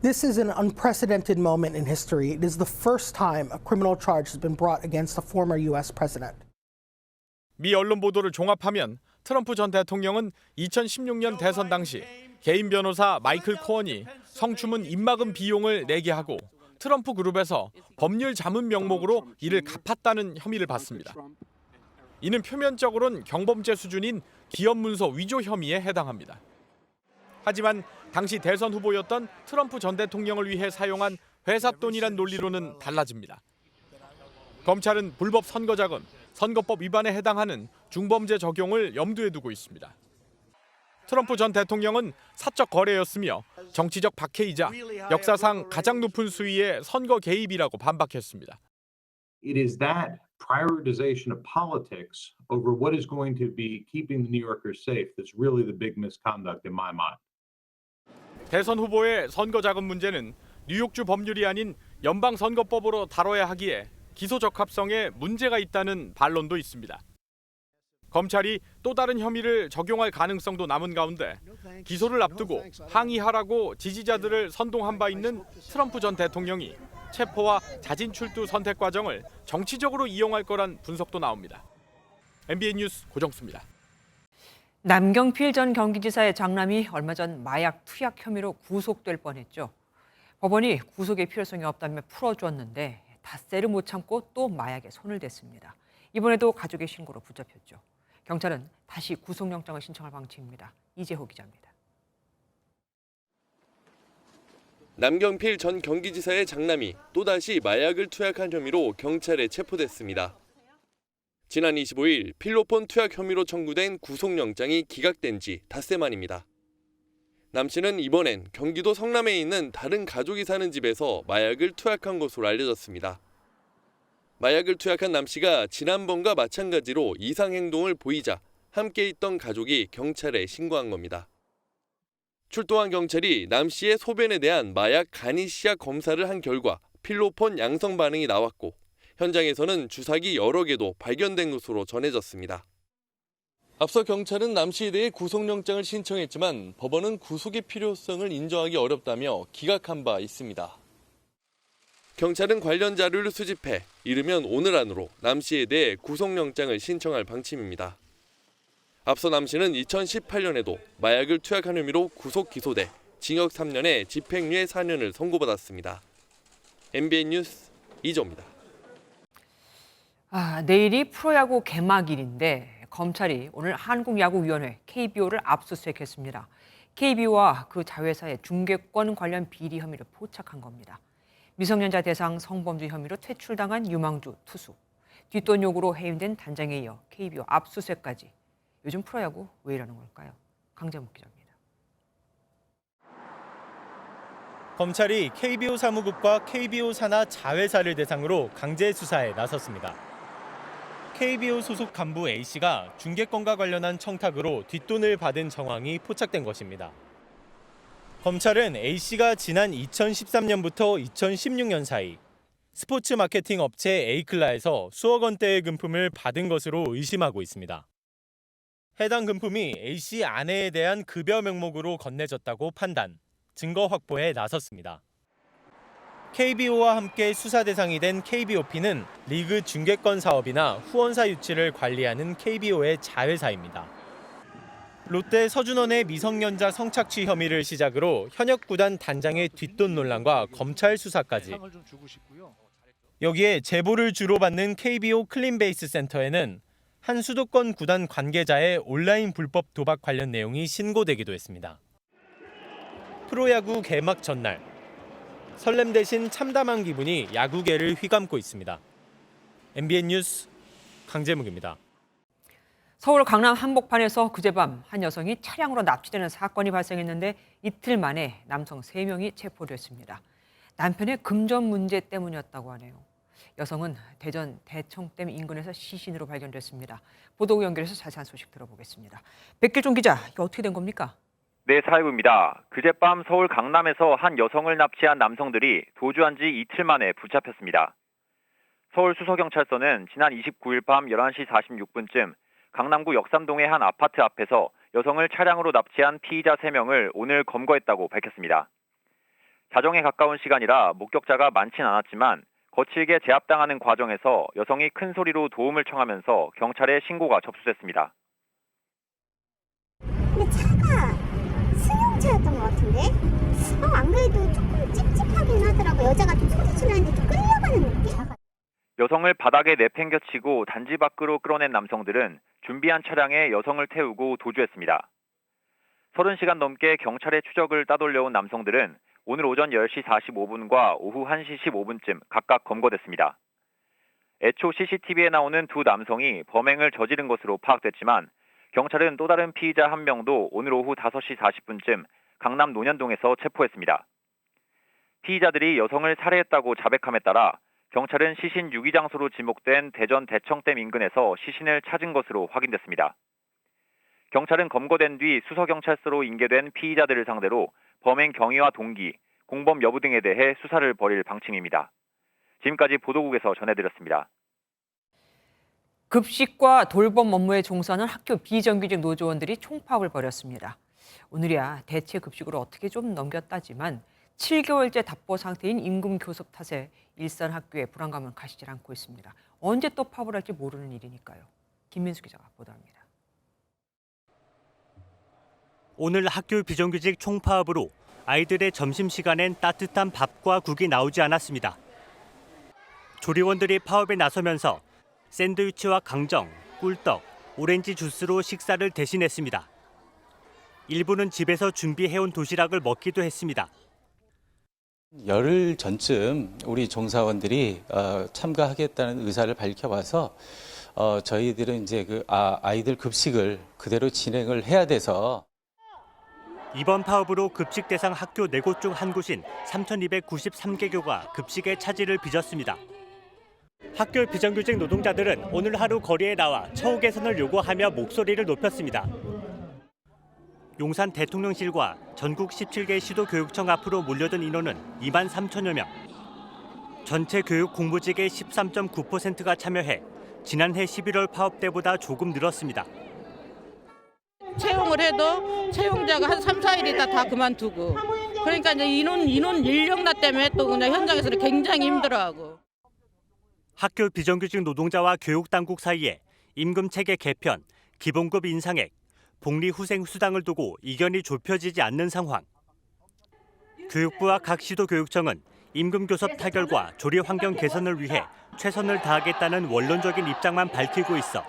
Speaker 4: This is an unprecedented moment in history. It is the first time a criminal charge has been brought against a former U.S. president.
Speaker 2: 미 언론 보도를 종합하면 트럼프 전 대통령은 2016년 대선 당시 개인 변호사 마이클 코언이 성추문 입막음 비용을 내게 하고 트럼프 그룹에서 법률 자문 명목으로 이를 갚았다는 혐의를 받습니다. 이는 표면적으로는 경범죄 수준인 기업 문서 위조 혐의에 해당합니다. 하지만 당시 대선 후보였던 트럼프 전 대통령을 위해 사용한 회사 돈이란 논리로는 달라집니다. 검찰은 불법 선거자금, 선거법 위반에 해당하는 중범죄 적용을 염두에 두고 있습니다. 트럼프 전 대통령은 사적 거래였으며 정치적 박해이자 역사상 가장 높은 수위의 선거 개입이라고 반박했습니다.
Speaker 7: It is that prioritization of politics over what is going to be keeping the New Yorkers safe that's really the big misconduct in my mind.
Speaker 2: 대선 후보의 선거 자금 문제는 뉴욕주 법률이 아닌 연방 선거법으로 다뤄야 하기에 기소 적합성에 문제가 있다는 반론도 있습니다. 검찰이 또 다른 혐의를 적용할 가능성도 남은 가운데 기소를 앞두고 항의하라고 지지자들을 선동한 바 있는 트럼프 전 대통령이 체포와 자진 출두 선택 과정을 정치적으로 이용할 거란 분석도 나옵니다. MBN 뉴스 고정수입니다.
Speaker 1: 남경필 전 경기지사의 장남이 얼마 전 마약 투약 혐의로 구속될 뻔했죠. 법원이 구속의 필요성이 없다며 풀어주었는데 닷새를 못 참고 또 마약에 손을 댔습니다. 이번에도 가족의 신고로 붙잡혔죠. 경찰은 다시 구속영장을 신청할 방침입니다. 이재호 기자입니다.
Speaker 24: 남경필 전 경기지사의 장남이 또다시 마약을 투약한 혐의로 경찰에 체포됐습니다. 지난 25일 필로폰 투약 혐의로 청구된 구속영장이 기각된 지 닷새 만입니다. 남 씨는 이번엔 경기도 성남에 있는 다른 가족이 사는 집에서 마약을 투약한 것으로 알려졌습니다. 마약을 투약한 남 씨가 지난번과 마찬가지로 이상 행동을 보이자 함께 있던 가족이 경찰에 신고한 겁니다. 출동한 경찰이 남 씨의 소변에 대한 마약 가니시아 검사를 한 결과 필로폰 양성 반응이 나왔고 현장에서는 주사기 여러 개도 발견된 것으로 전해졌습니다. 앞서 경찰은 남 씨에 대해 구속영장을 신청했지만 법원은 구속의 필요성을 인정하기 어렵다며 기각한 바 있습니다. 경찰은 관련 자료를 수집해 이르면 오늘 안으로 남 씨에 대해 구속영장을 신청할 방침입니다. 앞서 남 씨는 2018년에도 마약을 투약한 혐의로 구속 기소돼 징역 3년에 집행유예 4년을 선고받았습니다. MBN 뉴스 이조입니다.
Speaker 1: 내일이 프로야구 개막일인데 검찰이 오늘 한국야구위원회 KBO를 압수수색했습니다. KBO와 그 자회사의 중계권 관련 비리 혐의를 포착한 겁니다. 미성년자 대상 성범죄 혐의로 퇴출당한 유망주 투수. 뒷돈 요구로 해임된 단장에 이어 KBO 압수수색까지. 요즘 프로야구 왜 이러는 걸까요? 강재묵 기자입니다.
Speaker 25: 검찰이 KBO 사무국과 KBO 산하 자회사를 대상으로 강제 수사에 나섰습니다. KBO 소속 간부 A씨가 중계권과 관련한 청탁으로 뒷돈을 받은 정황이 포착된 것입니다. 검찰은 A씨가 지난 2013년부터 2016년 사이 스포츠 마케팅 업체 에이클라에서 수억 원대의 금품을 받은 것으로 의심하고 있습니다. 해당 금품이 A씨 아내에 대한 급여 명목으로 건네졌다고 판단, 증거 확보에 나섰습니다. KBO와 함께 수사 대상이 된 KBOP는 리그 중계권 사업이나 후원사 유치를 관리하는 KBO의 자회사입니다. 롯데 서준원의 미성년자 성착취 혐의를 시작으로 현역 구단 단장의 뒷돈 논란과 검찰 수사까지. 여기에 제보를 주로 받는 KBO 클린베이스 센터에는 한 수도권 구단 관계자의 온라인 불법 도박 관련 내용이 신고되기도 했습니다. 프로야구 개막 전날 설렘 대신 참담한 기분이 야구계를 휘감고 있습니다. MBN 뉴스 강재묵입니다.
Speaker 1: 서울 강남 한복판에서 그제밤 한 여성이 차량으로 납치되는 사건이 발생했는데 이틀 만에 남성 3명이 체포됐습니다. 남편의 금전 문제 때문이었다고 하네요. 여성은 대전 대청댐 인근에서 시신으로 발견됐습니다. 보도국 연결해서 자세한 소식 들어보겠습니다. 백길종 기자, 이게 어떻게 된 겁니까?
Speaker 3: 네, 사회부입니다. 그젯밤 서울 강남에서 한 여성을 납치한 남성들이 도주한 지 이틀 만에 붙잡혔습니다. 서울수서경찰서는 지난 29일 밤 11시 46분쯤 강남구 역삼동의 한 아파트 앞에서 여성을 차량으로 납치한 피의자 3명을 오늘 검거했다고 밝혔습니다. 자정에 가까운 시간이라 목격자가 많진 않았지만 거칠게 제압당하는 과정에서 여성이 큰 소리로 도움을 청하면서 경찰에 신고가 접수됐습니다.
Speaker 5: 근데 차가 승용차였던 것 같은데? 안 그래도 조금 찝찝하긴 하더라고. 여자가 좀 소리치는데 좀 끌려가는 느낌?
Speaker 3: 여성을 바닥에 내팽겨치고 단지 밖으로 끌어낸 남성들은 준비한 차량에 여성을 태우고 도주했습니다. 30시간 넘게 경찰의 추적을 따돌려온 남성들은 오늘 오전 10시 45분과 오후 1시 15분쯤 각각 검거됐습니다. 애초 CCTV에 나오는 두 남성이 범행을 저지른 것으로 파악됐지만 경찰은 또 다른 피의자 1명도 오늘 오후 5시 40분쯤 강남 논현동에서 체포했습니다. 피의자들이 여성을 살해했다고 자백함에 따라 경찰은 시신 유기 장소로 지목된 대전 대청댐 인근에서 시신을 찾은 것으로 확인됐습니다. 경찰은 검거된 뒤 수서경찰서로 인계된 피의자들을 상대로 범행 경위와 동기, 공범 여부 등에 대해 수사를 벌일 방침입니다. 지금까지 보도국에서 전해드렸습니다.
Speaker 1: 급식과 돌봄 업무에 종사하는 학교 비정규직 노조원들이 총파업을 벌였습니다. 오늘이야 대체 급식으로 어떻게 좀 넘겼다지만 7개월째 답보 상태인 임금 교섭 탓에 일선 학교의 불안감은 가시질 않고 있습니다. 언제 또 파업을 할지 모르는 일이니까요. 김민수 기자가 보도합니다.
Speaker 8: 오늘 학교 비정규직 총파업으로 아이들의 점심시간엔 따뜻한 밥과 국이 나오지 않았습니다. 조리원들이 파업에 나서면서 샌드위치와 강정, 꿀떡, 오렌지 주스로 식사를 대신했습니다. 일부는 집에서 준비해온 도시락을 먹기도 했습니다.
Speaker 9: 열흘 전쯤 우리 종사원들이 참가하겠다는 의사를 밝혀와서 저희들은 이제 아이들 급식을 그대로 진행을 해야 돼서
Speaker 8: 이번 파업으로 급식 대상 학교 4곳 중 한 곳인 3,293개교가 급식의 차질을 빚었습니다. 학교 비정규직 노동자들은 오늘 하루 거리에 나와 처우 개선을 요구하며 목소리를 높였습니다. 용산 대통령실과 전국 17개 시도교육청 앞으로 몰려든 인원은 2만 3천여 명. 전체 교육 공무직의 13.9%가 참여해 지난해 11월 파업 때보다 조금 늘었습니다.
Speaker 11: 채용을 해도 채용자가 한 3, 4일 있다 다 그만두고. 그러니까 이제 인원 인력나 때문에 또 그냥 현장에서는 굉장히 힘들어하고.
Speaker 8: 학교 비정규직 노동자와 교육당국 사이에 임금 체계 개편, 기본급 인상액, 복리후생수당을 두고 이견이 좁혀지지 않는 상황. 교육부와 각 시도교육청은 임금 교섭 타결과 조리 환경 개선을 위해 최선을 다하겠다는 원론적인 입장만 밝히고 있어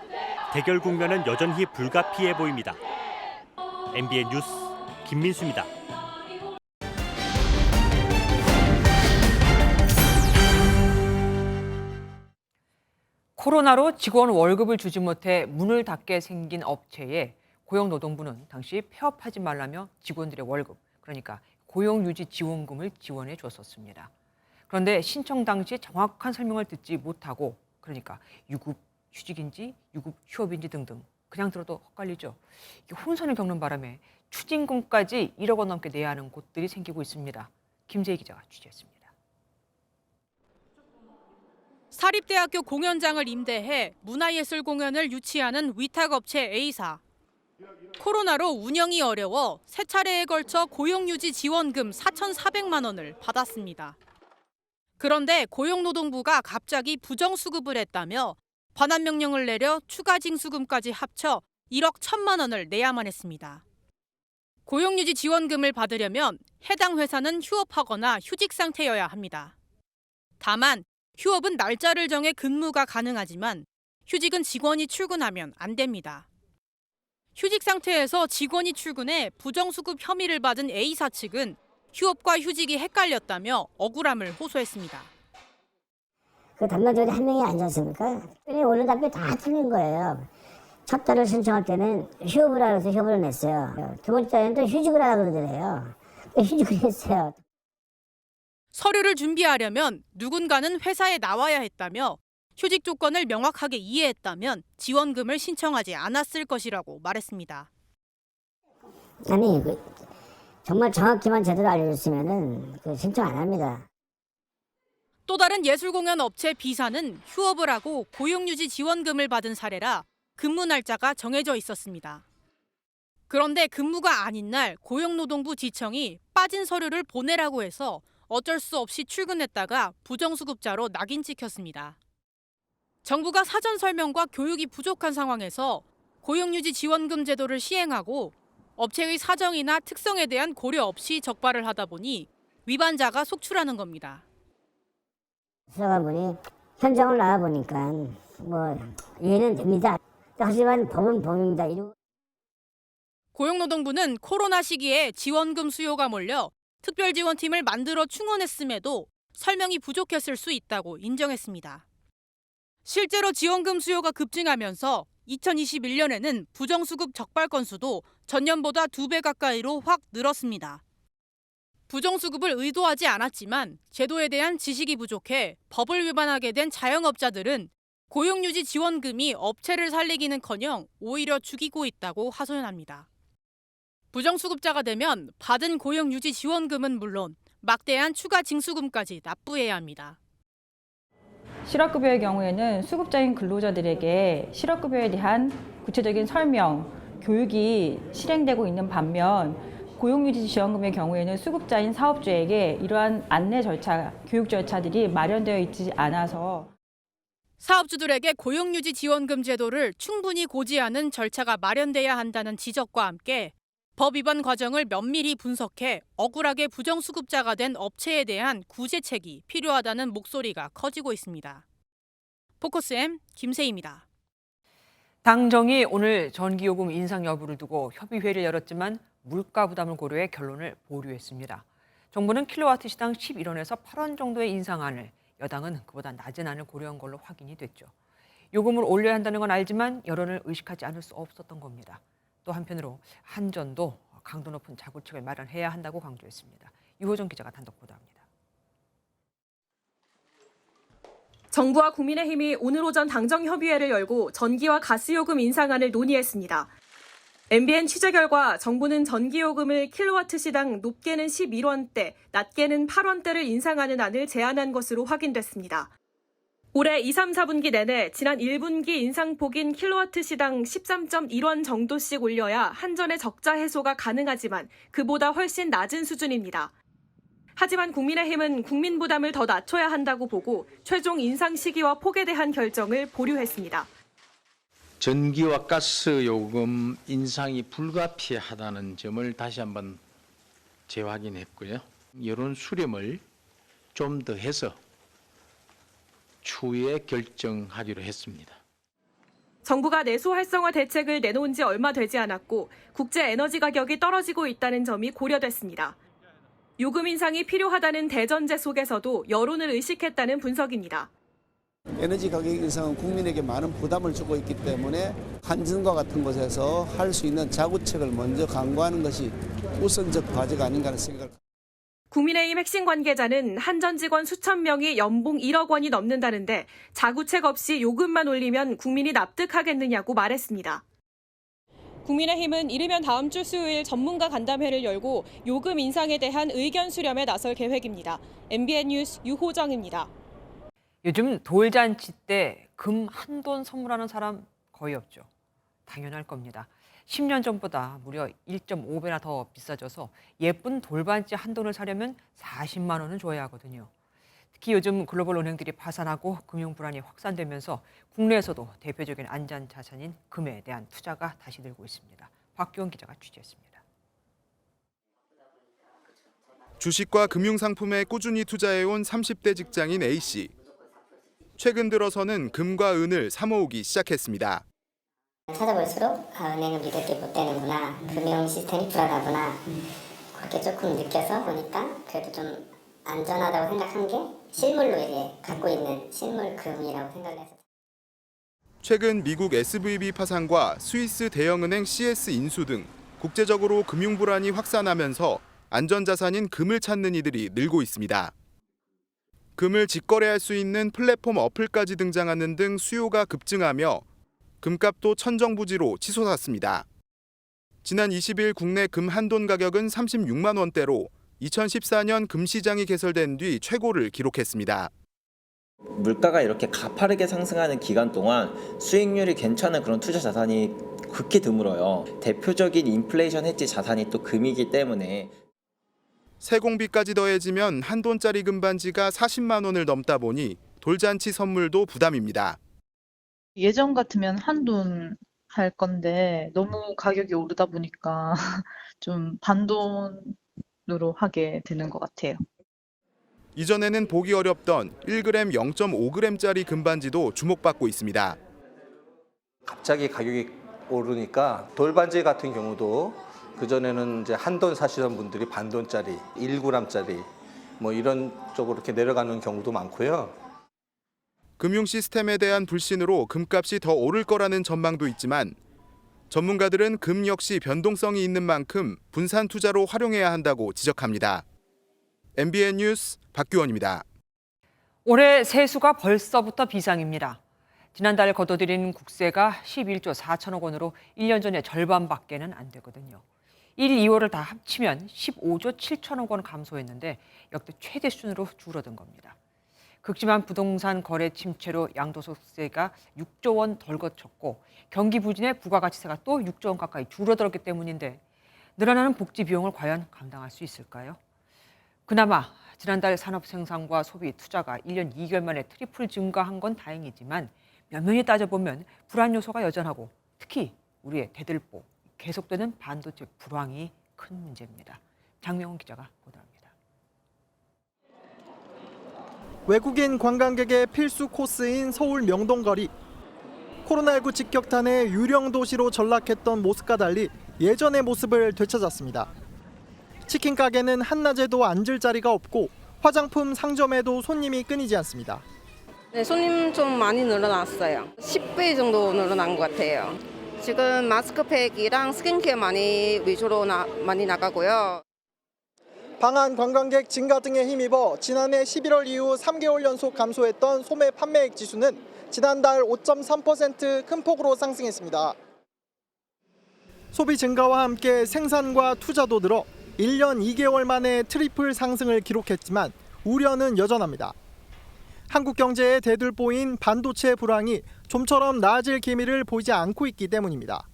Speaker 8: 대결 국면은 여전히 불가피해 보입니다. MBN 뉴스 김민수입니다.
Speaker 1: 코로나로 직원 월급을 주지 못해 문을 닫게 생긴 업체에 고용노동부는 당시 폐업하지 말라며 직원들의 월급, 그러니까 고용유지지원금을 지원해 줬었습니다. 그런데 신청 당시 정확한 설명을 듣지 못하고, 그러니까 유급 휴직인지 유급 휴업인지 등등 그냥 들어도 헷갈리죠. 혼선을 겪는 바람에 추징금까지 1억 원 넘게 내야 하는 곳들이 생기고 있습니다. 김재희 기자가 취재했습니다.
Speaker 26: 사립대학교 공연장을 임대해 문화예술 공연을 유치하는 위탁업체 A사. 코로나로 운영이 어려워 세 차례에 걸쳐 고용유지 지원금 4,400만 원을 받았습니다. 그런데 고용노동부가 갑자기 부정수급을 했다며 반환 명령을 내려 추가 징수금까지 합쳐 1억 1천만 원을 내야만 했습니다. 고용유지 지원금을 받으려면 해당 회사는 휴업하거나 휴직 상태여야 합니다. 다만 휴업은 날짜를 정해 근무가 가능하지만 휴직은 직원이 출근하면 안 됩니다. 휴직 상태에서 직원이 출근해 부정수급 혐의를 받은 A사 측은 휴업과 휴직이 헷갈렸다며 억울함을 호소했습니다.
Speaker 6: 그 담당자들이 한 명이 아니지 않습니까? 뼈에 오는 답변 다 틀린 거예요. 첫 달을 신청할 때는 휴업을 하라 해서 휴업을 냈어요. 두 번째 달에는 또 휴직을 하라 그러더래요. 휴직을 했어요.
Speaker 26: 서류를 준비하려면 누군가는 회사에 나와야 했다며 휴직 조건을 명확하게 이해했다면 지원금을 신청하지 않았을 것이라고 말했습니다.
Speaker 6: 아니, 정말 정확히만 제대로 알려줬으면은 신청 안 합니다.
Speaker 26: 또 다른 예술공연 업체 B사는 휴업을 하고 고용유지 지원금을 받은 사례라 근무 날짜가 정해져 있었습니다. 그런데 근무가 아닌 날 고용노동부 지청이 빠진 서류를 보내라고 해서 어쩔 수 없이 출근했다가 부정수급자로 낙인 찍혔습니다. 정부가 사전 설명과 교육이 부족한 상황에서 고용유지 지원금 제도를 시행하고 업체의 사정이나 특성에 대한 고려 없이 적발을 하다 보니 위반자가 속출하는 겁니다.
Speaker 6: 수사관분이 현장을 나와보니까 이해는 됩니다. 하지만 법은 법입니다.
Speaker 26: 고용노동부는 코로나 시기에 지원금 수요가 몰려 특별지원팀을 만들어 충원했음에도 설명이 부족했을 수 있다고 인정했습니다. 실제로 지원금 수요가 급증하면서 2021년에는 부정수급 적발 건수도 전년보다 2배 가까이로 확 늘었습니다. 부정수급을 의도하지 않았지만 제도에 대한 지식이 부족해 법을 위반하게 된 자영업자들은 고용유지 지원금이 업체를 살리기는커녕 오히려 죽이고 있다고 하소연합니다. 부정수급자가 되면 받은 고용유지 지원금은 물론 막대한 추가 징수금까지 납부해야 합니다.
Speaker 10: 실업급여의 경우에는 수급자인 근로자들에게 실업급여에 대한 구체적인 설명, 교육이 실행되고 있는 반면 고용유지 지원금의 경우에는 수급자인 사업주에게 이러한 안내 절차, 교육 절차들이 마련되어 있지 않아서
Speaker 26: 사업주들에게 고용유지 지원금 제도를 충분히 고지하는 절차가 마련돼야 한다는 지적과 함께 법 위반 과정을 면밀히 분석해 억울하게 부정수급자가 된 업체에 대한 구제책이 필요하다는 목소리가 커지고 있습니다. 포커스M 김세희입니다.
Speaker 1: 당정이 오늘 전기요금 인상 여부를 두고 협의회를 열었지만 물가 부담을 고려해 결론을 보류했습니다. 정부는 킬로와트 시당 11원에서 8원 정도의 인상안을, 여당은 그보다 낮은 안을 고려한 걸로 확인이 됐죠. 요금을 올려야 한다는 건 알지만 여론을 의식하지 않을 수 없었던 겁니다. 또 한편으로 한전도 강도 높은 자구책을 마련해야 한다고 강조했습니다. 유호정 기자가 단독 보도합니다.
Speaker 12: 정부와 국민의힘이 오늘 오전 당정협의회를 열고 전기와 가스요금 인상안을 논의했습니다. MBN 취재 결과 정부는 전기요금을 킬로와트 시당 높게는 11원대, 낮게는 8원대를 인상하는 안을 제안한 것으로 확인됐습니다. 올해 2, 3, 4분기 내내 지난 1분기 인상폭인 킬로와트 시당 13.1원 정도씩 올려야 한전의 적자 해소가 가능하지만 그보다 훨씬 낮은 수준입니다. 하지만 국민의힘은 국민 부담을 더 낮춰야 한다고 보고 최종 인상 시기와 폭에 대한 결정을 보류했습니다.
Speaker 15: 전기와 가스 요금 인상이 불가피하다는 점을 다시 한번 재확인했고요. 여론 수렴을 좀 더 해서 추후에 결정하기로 했습니다.
Speaker 12: 정부가 내수 활성화 대책을 내놓은 지 얼마 되지 않았고 국제 에너지 가격이 떨어지고 있다는 점이 고려됐습니다. 요금 인상이 필요하다는 대전제 속에서도 여론을 의식했다는 분석입니다.
Speaker 16: 에너지 가격 인상은 국민에게 많은 부담을 주고 있기 때문에 한전과 같은 곳에서 할 수 있는 자구책을 먼저 강구하는 것이 우선적 과제가 아닌가 하는 생각을 합니다.
Speaker 12: 국민의힘 핵심 관계자는 한전 직원 수천 명이 연봉 1억 원이 넘는다는데 자구책 없이 요금만 올리면 국민이 납득하겠느냐고 말했습니다. 국민의힘은 이르면 다음 주 수요일 전문가 간담회를 열고 요금 인상에 대한 의견 수렴에 나설 계획입니다. MBN 뉴스 유호정입니다.
Speaker 1: 요즘 돌잔치 때 금 한 돈 선물하는 사람 거의 없죠. 당연할 겁니다. 10년 전보다 무려 1.5배나 더 비싸져서 예쁜 돌반지 한 돈을 사려면 40만 원은 줘야 하거든요. 특히 요즘 글로벌 은행들이 파산하고 금융 불안이 확산되면서 국내에서도 대표적인 안전 자산인 금에 대한 투자가 다시 늘고 있습니다. 박규원 기자가 취재했습니다.
Speaker 17: 주식과 금융상품에 꾸준히 투자해온 30대 직장인 A씨. 최근 들어서는 금과 은을 사모으기 시작했습니다.
Speaker 6: 찾아볼수록 은행은 믿을 게 못 되는구나, 금융 시스템이 불안하구나, 그렇게 조금 느껴서 보니까 그래도 좀 안전하다고 생각한 게 실물로 이제 갖고 있는 실물금이라고 생각을 해서.
Speaker 17: 최근 미국 SVB 파산과 스위스 대형은행 CS 인수 등 국제적으로 금융 불안이 확산하면서 안전자산인 금을 찾는 이들이 늘고 있습니다. 금을 직거래할 수 있는 플랫폼 어플까지 등장하는 등 수요가 급증하며 금값도 천정부지로 치솟았습니다. 지난 20일 국내 금 한돈 가격은 36만 원대로 2014년 금 시장이 개설된 뒤 최고를 기록했습니다.
Speaker 13: 물가가 이렇게 가파르게 상승하는 기간 동안 수익률이 괜찮은 그런 투자 자산이 극히 드물어요. 대표적인 인플레이션 해지 자산이 또 금이기 때문에.
Speaker 17: 세공비까지 더해지면 한돈짜리 금반지가 40만 원을 넘다 보니 돌잔치 선물도 부담입니다.
Speaker 14: 예전 같으면 한돈 할 건데 너무 가격이 오르다 보니까 좀 반돈으로 하게 되는 것 같아요.
Speaker 17: 이전에는 보기 어렵던 1g, 0.5g짜리 금반지도 주목받고 있습니다.
Speaker 18: 갑자기 가격이 오르니까 돌반지 같은 경우도 그전에는 이제 한돈 사시던 분들이 반돈짜리, 1g짜리 뭐 이런 쪽으로 이렇게 내려가는 경우도 많고요.
Speaker 17: 금융 시스템에 대한 불신으로 금값이 더 오를 거라는 전망도 있지만 전문가들은 금 역시 변동성이 있는 만큼 분산 투자로 활용해야 한다고 지적합니다. MBN 뉴스 박규원입니다.
Speaker 1: 올해 세수가 벌써부터 비상입니다. 지난달 거둬들인 국세가 11조 4천억 원으로 1년 전의 절반밖에는 안 되거든요. 1, 2월을 다 합치면 15조 7천억 원 감소했는데 역대 최대 수준으로 줄어든 겁니다. 극심한 부동산 거래 침체로 양도소득세가 6조 원 덜 거쳤고 경기 부진에 부가가치세가 또 6조 원 가까이 줄어들었기 때문인데 늘어나는 복지 비용을 과연 감당할 수 있을까요? 그나마 지난달 산업 생산과 소비 투자가 1년 2개월 만에 트리플 증가한 건 다행이지만 면면히 따져보면 불안 요소가 여전하고 특히 우리의 대들보 계속되는 반도체 불황이 큰 문제입니다. 장명훈 기자가 보도합니다.
Speaker 19: 외국인 관광객의 필수 코스인 서울 명동거리. 코로나19 직격탄에 유령 도시로 전락했던 모습과 달리 예전의 모습을 되찾았습니다. 치킨 가게는 한낮에도 앉을 자리가 없고 화장품 상점에도 손님이 끊이지 않습니다.
Speaker 20: 네, 손님 좀 많이 늘어났어요. 10배 정도 늘어난 것 같아요. 지금 마스크팩이랑 스킨케어 위주로 많이 나가고요.
Speaker 19: 방한 관광객 증가 등에 힘입어 지난해 11월 이후 3개월 연속 감소했던 소매 판매액 지수는 지난달 5.3% 큰 폭으로 상승했습니다. 소비 증가와 함께 생산과 투자도 늘어 1년 2개월 만에 트리플 상승을 기록했지만 우려는 여전합니다. 한국 경제의 대들보인 반도체 불황이 좀처럼 나아질 기미를 보이지 않고 있기 때문입니다.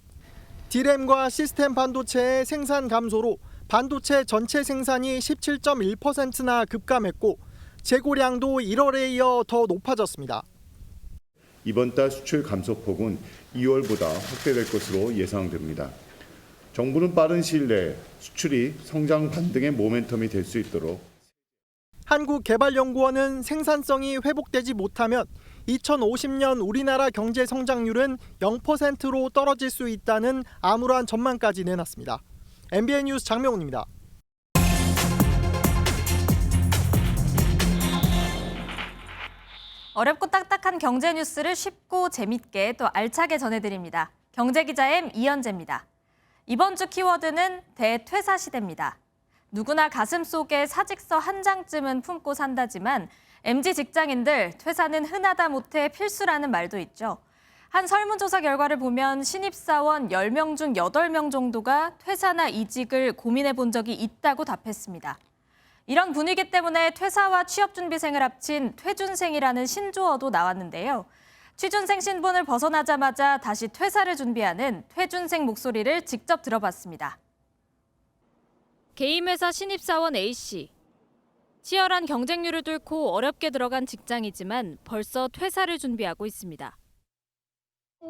Speaker 19: D램과 시스템 반도체의 생산 감소로 반도체 전체 생산이 17.1%나 급감했고 재고량도 1월에 이어 더 높아졌습니다.
Speaker 21: 이번 달 수출 감소폭은 2월보다 확대될 것으로 예상됩니다. 정부는 빠른 시일 내에 수출이 성장 반등의 모멘텀이 될 수 있도록
Speaker 19: 한국개발연구원은 생산성이 회복되지 못하면 2050년 우리나라 경제 성장률은 0%로 떨어질 수 있다는 암울한 전망까지 내놨습니다. MBN 뉴스 장명훈입니다.
Speaker 27: 어렵고 딱딱한 경제 뉴스를 쉽고 재밌게 또 알차게 전해드립니다. 경제기자 이현재입니다. 이번 주 키워드는 대퇴사 시대입니다. 누구나 가슴속에 사직서 한 장쯤은 품고 산다지만 MZ 직장인들 퇴사는 흔하다 못해 필수라는 말도 있죠. 한 설문조사 결과를 보면 신입사원 10명 중 8명 정도가 퇴사나 이직을 고민해 본 적이 있다고 답했습니다. 이런 분위기 때문에 퇴사와 취업준비생을 합친 퇴준생이라는 신조어도 나왔는데요. 취준생 신분을 벗어나자마자 다시 퇴사를 준비하는 퇴준생 목소리를 직접 들어봤습니다. 개인회사 신입사원 A씨. 치열한 경쟁률을 뚫고 어렵게 들어간 직장이지만 벌써 퇴사를 준비하고 있습니다.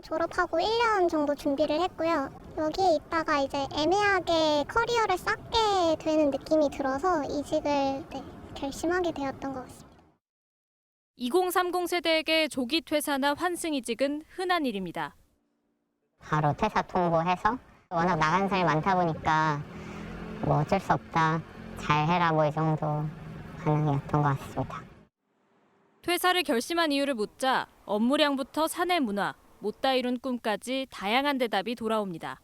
Speaker 5: 졸업하고 1년 정도 준비를 했고요. 여기에 있다가 이제 애매하게 커리어를 쌓게 되는 느낌이 들어서 이직을 결심하게 되었던 것 같습니다.
Speaker 27: 2030 세대에게 조기 퇴사나 환승 이직은 흔한 일입니다.
Speaker 6: 바로 퇴사 통보해서 워낙 나가는 사람이 많다 보니까
Speaker 2: 뭐 어쩔 수 없다, 잘해라 뭐 이 정도 반응이었던 것 같습니다.
Speaker 27: 퇴사를 결심한 이유를 묻자 업무량부터 사내 문화, 못다 이룬 꿈까지 다양한 대답이 돌아옵니다.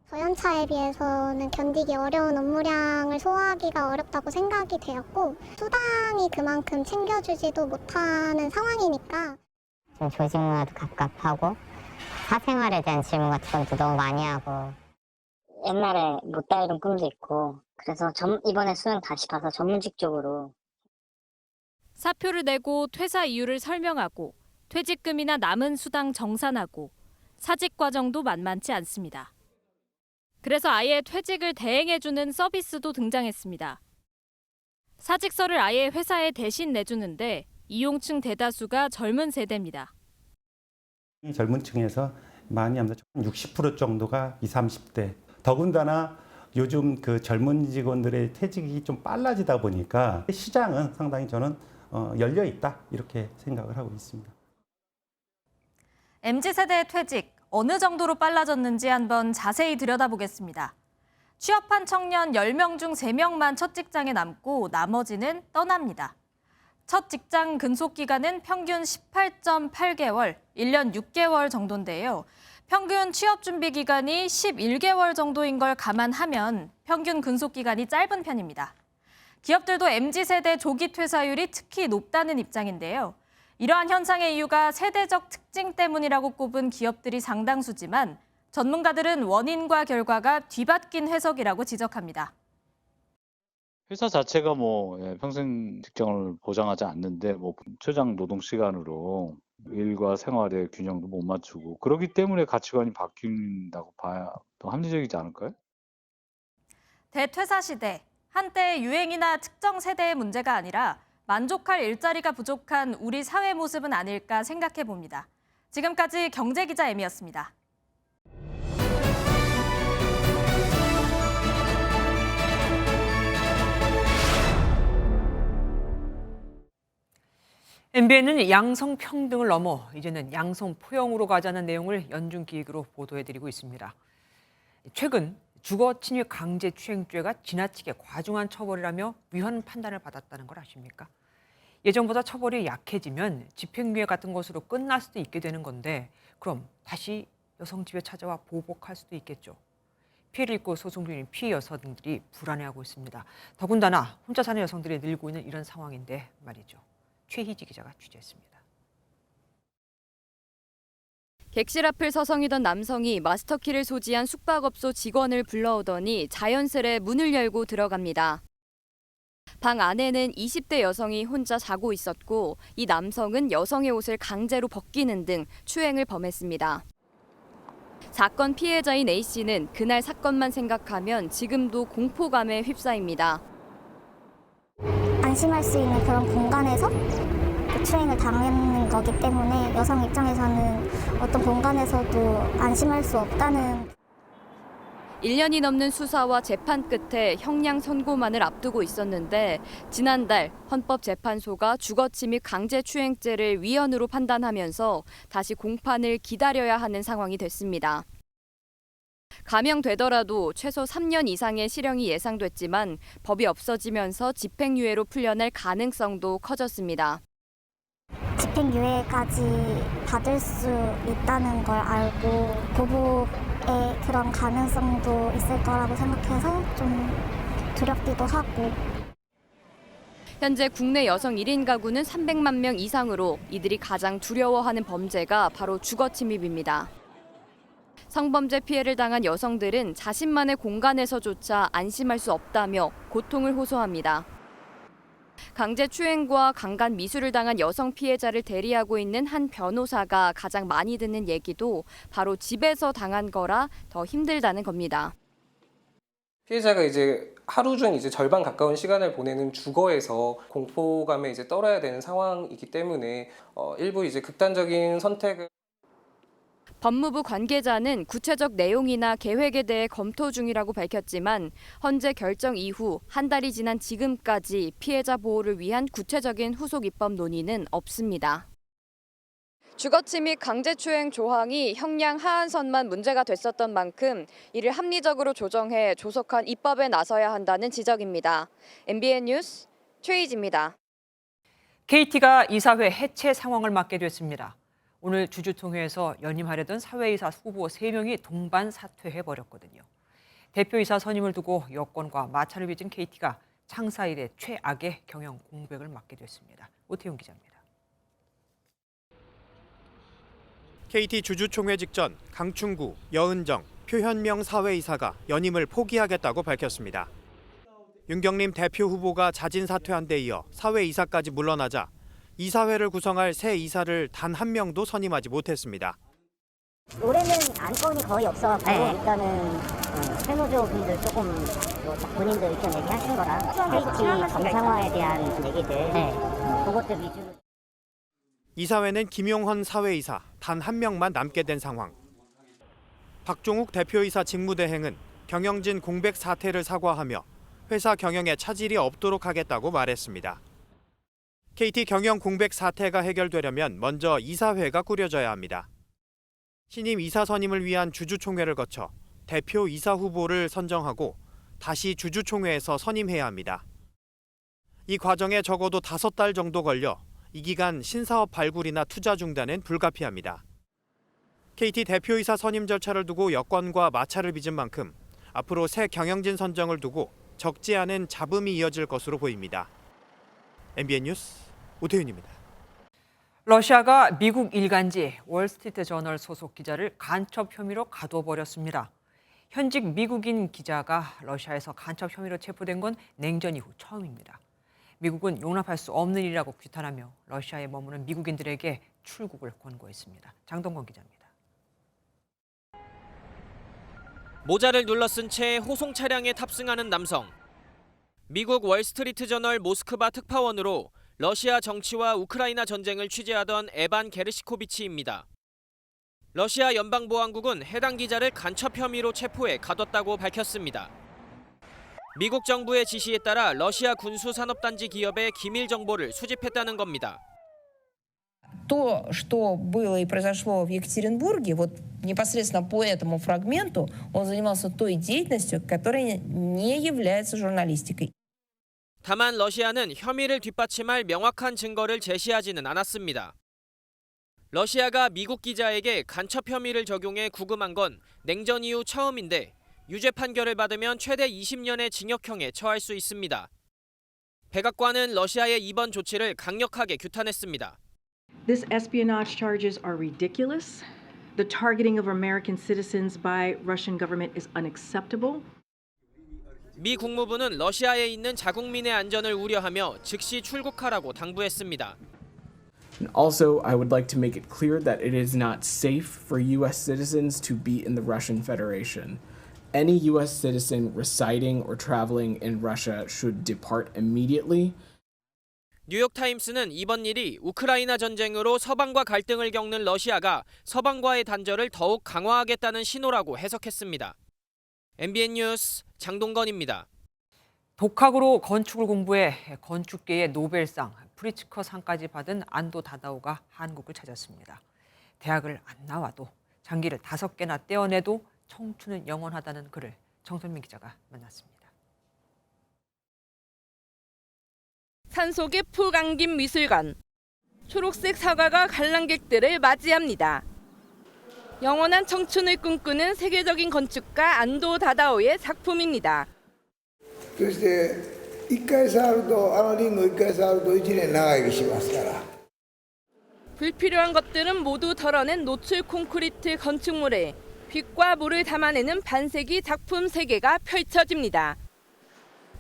Speaker 5: 저연차에 비해서는 견디기 어려운 업무량을 소화하기가 어렵다고 생각이 되었고 수당이 그만큼 챙겨주지도 못하는 상황이니까
Speaker 2: 좀 조직 문화도 갑갑하고 사생활에 대한 질문 같은 것도 너무 많이 하고 옛날에 못다 이룬 꿈도 있고 그래서 이번에 수능 다시 봐서 전문직 쪽으로
Speaker 27: 사표를 내고 퇴사 이유를 설명하고 퇴직금이나 남은 수당 정산하고 사직 과정도 만만치 않습니다. 그래서 아예 퇴직을 대행해주는 서비스도 등장했습니다. 사직서를 아예 회사에 대신 내주는데 이용층 대다수가 젊은 세대입니다.
Speaker 4: 젊은 층에서 많이 합니다. 60% 정도가 20, 30대. 더군다나 요즘 그 젊은 직원들의 퇴직이 좀 빨라지다 보니까 시장은 상당히 저는 열려 있다 이렇게 생각을 하고 있습니다.
Speaker 27: MZ세대의 퇴직 어느 정도로 빨라졌는지 한번 자세히 들여다보겠습니다. 취업한 청년 10명 중 3명만 첫 직장에 남고 나머지는 떠납니다. 첫 직장 근속 기간은 평균 18.8개월, 1년 6개월 정도인데요. 평균 취업 준비 기간이 11개월 정도인 걸 감안하면 평균 근속 기간이 짧은 편입니다. 기업들도 MZ세대 조기 퇴사율이 특히 높다는 입장인데요. 이러한 현상의 이유가 세대적 특징 때문이라고 꼽은 기업들이 상당수지만 전문가들은 원인과 결과가 뒤바뀐 해석이라고 지적합니다.
Speaker 7: 회사 자체가 평생 직장을 보장하지 않는데 최장 노동 시간으로 일과 생활의 균형도 못 맞추고 그렇기 때문에 가치관이 바뀐다고 봐야 더 합리적이지 않을까요?
Speaker 27: 대퇴사 시대, 한때의 유행이나 특정 세대의 문제가 아니라 만족할 일자리가 부족한 우리 사회 모습은 아닐까 생각해 봅니다. 지금까지 경제기자 M이었습니다.
Speaker 1: MBN은 양성평등을 넘어 이제는 양성포용으로 가자는 내용을 연중기획으로 보도해드리고 있습니다. 최근 주거침입 강제추행죄가 지나치게 과중한 처벌이라며 위헌 판단을 받았다는 걸 아십니까? 예전보다 처벌이 약해지면 집행유예 같은 것으로 끝날 수도 있게 되는 건데 그럼 다시 여성 집에 찾아와 보복할 수도 있겠죠. 피해를 입고 소송 중인 피해 여성들이 불안해하고 있습니다. 더군다나 혼자 사는 여성들이 늘고 있는 이런 상황인데 말이죠. 최희지 기자가 취재했습니다.
Speaker 27: 객실 앞을 서성이던 남성이 마스터키를 소지한 숙박업소 직원을 불러오더니 자연스레 문을 열고 들어갑니다. 방 안에는 20대 여성이 혼자 자고 있었고 이 남성은 여성의 옷을 강제로 벗기는 등 추행을 범했습니다. 사건 피해자인 A씨는 그날 사건만 생각하면 지금도 공포감에 휩싸입니다.
Speaker 5: 안심할 수 있는 그런 공간에서 추행을 당하는 거기 때문에 여성 입장에서는 어떤 공간에서도 안심할 수 없다는
Speaker 27: 1년이 넘는 수사와 재판 끝에 형량 선고만을 앞두고 있었는데 지난달 헌법재판소가 주거침입 강제추행죄를 위헌으로 판단하면서 다시 공판을 기다려야 하는 상황이 됐습니다. 감형되더라도 최소 3년 이상의 실형이 예상됐지만 법이 없어지면서 집행유예로 풀려날 가능성도 커졌습니다.
Speaker 5: 집행유예까지 받을 수 있다는 걸 알고 보복의 그런 가능성도 있을 거라고 생각해서 좀 두렵기도 하고.
Speaker 27: 현재 국내 여성 1인 가구는 300만 명 이상으로 이들이 가장 두려워하는 범죄가 바로 주거침입입니다. 성범죄 피해를 당한 여성들은 자신만의 공간에서조차 안심할 수 없다며 고통을 호소합니다. 강제추행과 강간 미수를 당한 여성 피해자를 대리하고 있는 한 변호사가 가장 많이 듣는 얘기도 바로 집에서 당한 거라 더 힘들다는 겁니다.
Speaker 22: 피해자가 이제 하루 중 절반 가까운 시간을 보내는 주거에서 공포감에 떨어야 되는 상황이기 때문에 일부 극단적인 선택을
Speaker 27: 법무부 관계자는 구체적 내용이나 계획에 대해 검토 중이라고 밝혔지만 헌재 결정 이후 한 달이 지난 지금까지 피해자 보호를 위한 구체적인 후속 입법 논의는 없습니다.
Speaker 3: 주거침 및 강제추행 조항이 형량 하한선만 문제가 됐었던 만큼 이를 합리적으로 조정해 조속한 입법에 나서야 한다는 지적입니다. MBN 뉴스 최희지입니다.
Speaker 1: KT가 이사회 해체 상황을 맞게 됐습니다. 오늘 주주총회에서 연임하려던 사회이사 후보 3명이 동반 사퇴해버렸거든요. 대표이사 선임을 두고 여권과 마찰을 빚은 KT가 창사 이래 최악의 경영 공백을 맞게 됐습니다. 오태용 기자입니다.
Speaker 8: KT 주주총회 직전 강충구, 여은정, 표현명 사회이사가 연임을 포기하겠다고 밝혔습니다. 윤경림 대표 후보가 자진 사퇴한 데 이어 사회이사까지 물러나자 이사회를 구성할 새 이사를 단 한 명도 선임하지 못했습니다.
Speaker 6: 올해는 안건이 거의 없어서 일단은 세무조 분들 조금 본인들 의견 얘기하신 거랑 KT 정상화에 대한 얘기들 그것들 위주로.
Speaker 8: 이사회는 김용헌 사회이사 단 한 명만 남게 된 상황. 박종욱 대표이사 직무대행은 경영진 공백 사태를 사과하며 회사 경영에 차질이 없도록 하겠다고 말했습니다. KT 경영 공백 사태가 해결되려면 먼저 이사회가 꾸려져야 합니다. 신임 이사 선임을 위한 주주총회를 거쳐 대표 이사 후보를 선정하고 다시 주주총회에서 선임해야 합니다. 이 과정에 적어도 5달 정도 걸려 이 기간 신사업 발굴이나 투자 중단은 불가피합니다. KT 대표이사 선임 절차를 두고 여권과 마찰을 빚은 만큼 앞으로 새 경영진 선정을 두고 적지 않은 잡음이 이어질 것으로 보입니다. MBN 뉴스 오태윤입니다.
Speaker 1: 러시아가 미국 일간지 월스트리트저널 소속 기자를 간첩 혐의로 가둬버렸습니다. 현직 미국인 기자가 러시아에서 간첩 혐의로 체포된 건 냉전 이후 처음입니다. 미국은 용납할 수 없는 일이라고 규탄하며 러시아에 머무는 미국인들에게 출국을 권고했습니다. 장동건 기자입니다.
Speaker 9: 모자를 눌러쓴 채 호송 차량에 탑승하는 남성. 미국 월스트리트저널 모스크바 특파원으로 러시아 정치와 우크라이나 전쟁을 취재하던 에반 게르시코비치입니다. 러시아 연방보안국은 해당 기자를 간첩 혐의로 체포해 가뒀다고 밝혔습니다. 미국 정부의 지시에 따라 러시아 군수산업단지 기업의 기밀 정보를 수집했다는 겁니다.
Speaker 11: То, что было и произошло в Екатеринбурге, вот непосредственно по этому фрагменту, он занимался той деятельностью, которая не является журналистикой.
Speaker 9: 다만 러시아는 혐의를 뒷받침할 명확한 증거를 제시하지는 않았습니다. 러시아가 미국 기자에게 간첩 혐의를 적용해 구금한 건 냉전 이후 처음인데 유죄 판결을 받으면 최대 20년의 징역형에 처할 수 있습니다. 백악관은 러시아의 이번 조치를 강력하게 규탄했습니다.
Speaker 23: This espionage charges are ridiculous. The targeting of American citizens by Russian government is unacceptable.
Speaker 9: 미 국무부는 러시아에 있는 자국민의 안전을 우려하며 즉시 출국하라고 당부했습니다.
Speaker 24: Also, I would like to make it clear that it is not safe for U.S. citizens to be in the Russian Federation. Any U.S. citizen residing or traveling in Russia should depart immediately.
Speaker 9: 뉴욕타임스는 이번 일이 우크라이나 전쟁으로 서방과 갈등을 겪는 러시아가 서방과의 단절을 더욱 강화하겠다는 신호라고 해석했습니다. MBN 뉴스 장동건입니다.
Speaker 1: 독학으로 건축을 공부해 건축계의 노벨상, 프리츠커상까지 받은 안도 다다오가 한국을 찾았습니다. 대학을 안 나와도 장기를 5개나 떼어내도 청춘은 영원하다는 그를 정선민 기자가 만났습니다.
Speaker 25: 산속의 푹 안긴 미술관. 초록색 사과가 관람객들을 맞이합니다. 영원한 청춘을 꿈꾸는 세계적인 건축가 안도 다다오의 작품입니다. 불필요한 것들은 모두 덜어낸 노출 콘크리트 건축물에 빛과 물을 담아내는 반세기 작품 세계가 펼쳐집니다.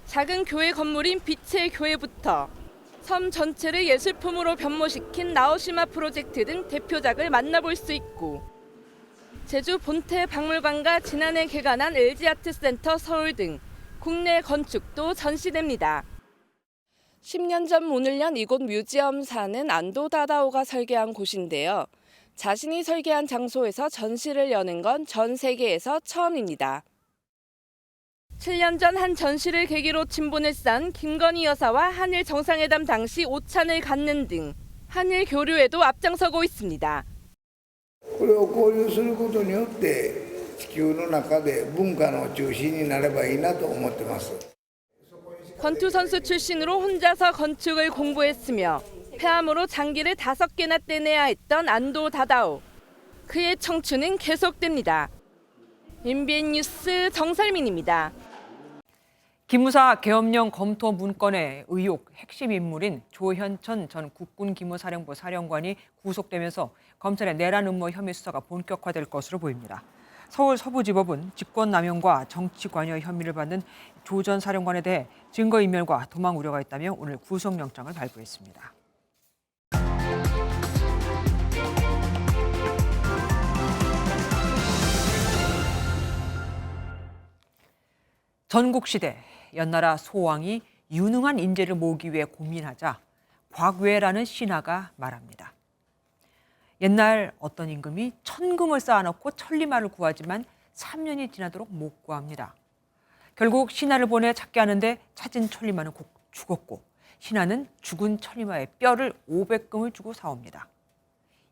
Speaker 25: 작은 교회 건물인 빛의 교회부터 섬 전체를 예술품으로 변모시킨 나오시마 프로젝트 등 대표작을 만나볼 수 있고 제주 본태 박물관과 지난해 개관한 LG아트센터 서울 등 국내 건축도 전시됩니다. 10년 전 문을 연 이곳 뮤지엄사는 안도 다다오가 설계한 곳인데요. 자신이 설계한 장소에서 전시를 여는 건 전 세계에서 처음입니다. 7년 전 한 전시를 계기로 친분을 쌓은 김건희 여사와 한일 정상회담 당시 오찬을 갖는 등 한일 교류에도 앞장서고 있습니다.
Speaker 10: これを交流することによって地球の中で文化の中心になればいいなと思ってます。
Speaker 25: 권투 선수 출신으로 혼자서 건축을 공부했으며 폐암으로 장기를 5개나 떼내야 했던 안도 다다오. 그의 청춘은 계속됩니다. MBN 뉴스 정설민입니다.
Speaker 1: 기무사 계엄령 검토 문건의 의혹 핵심 인물인 조현천 전 국군기무사령부 사령관이 구속되면서 검찰의 내란 음모 혐의 수사가 본격화될 것으로 보입니다. 서울 서부지법은 직권남용과 정치관여 혐의를 받는 조 전 사령관에 대해 증거인멸과 도망 우려가 있다며 오늘 구속영장을 발부했습니다. 전국시대 연나라 소왕이 유능한 인재를 모으기 위해 고민하자 곽외라는 신하가 말합니다. 옛날 어떤 임금이 천금을 쌓아놓고 천리마를 구하지만 3년이 지나도록 못 구합니다. 결국 신하를 보내 찾게 하는데 찾은 천리마는 곧 죽었고 신하는 죽은 천리마의 뼈를 500금을 주고 사옵니다.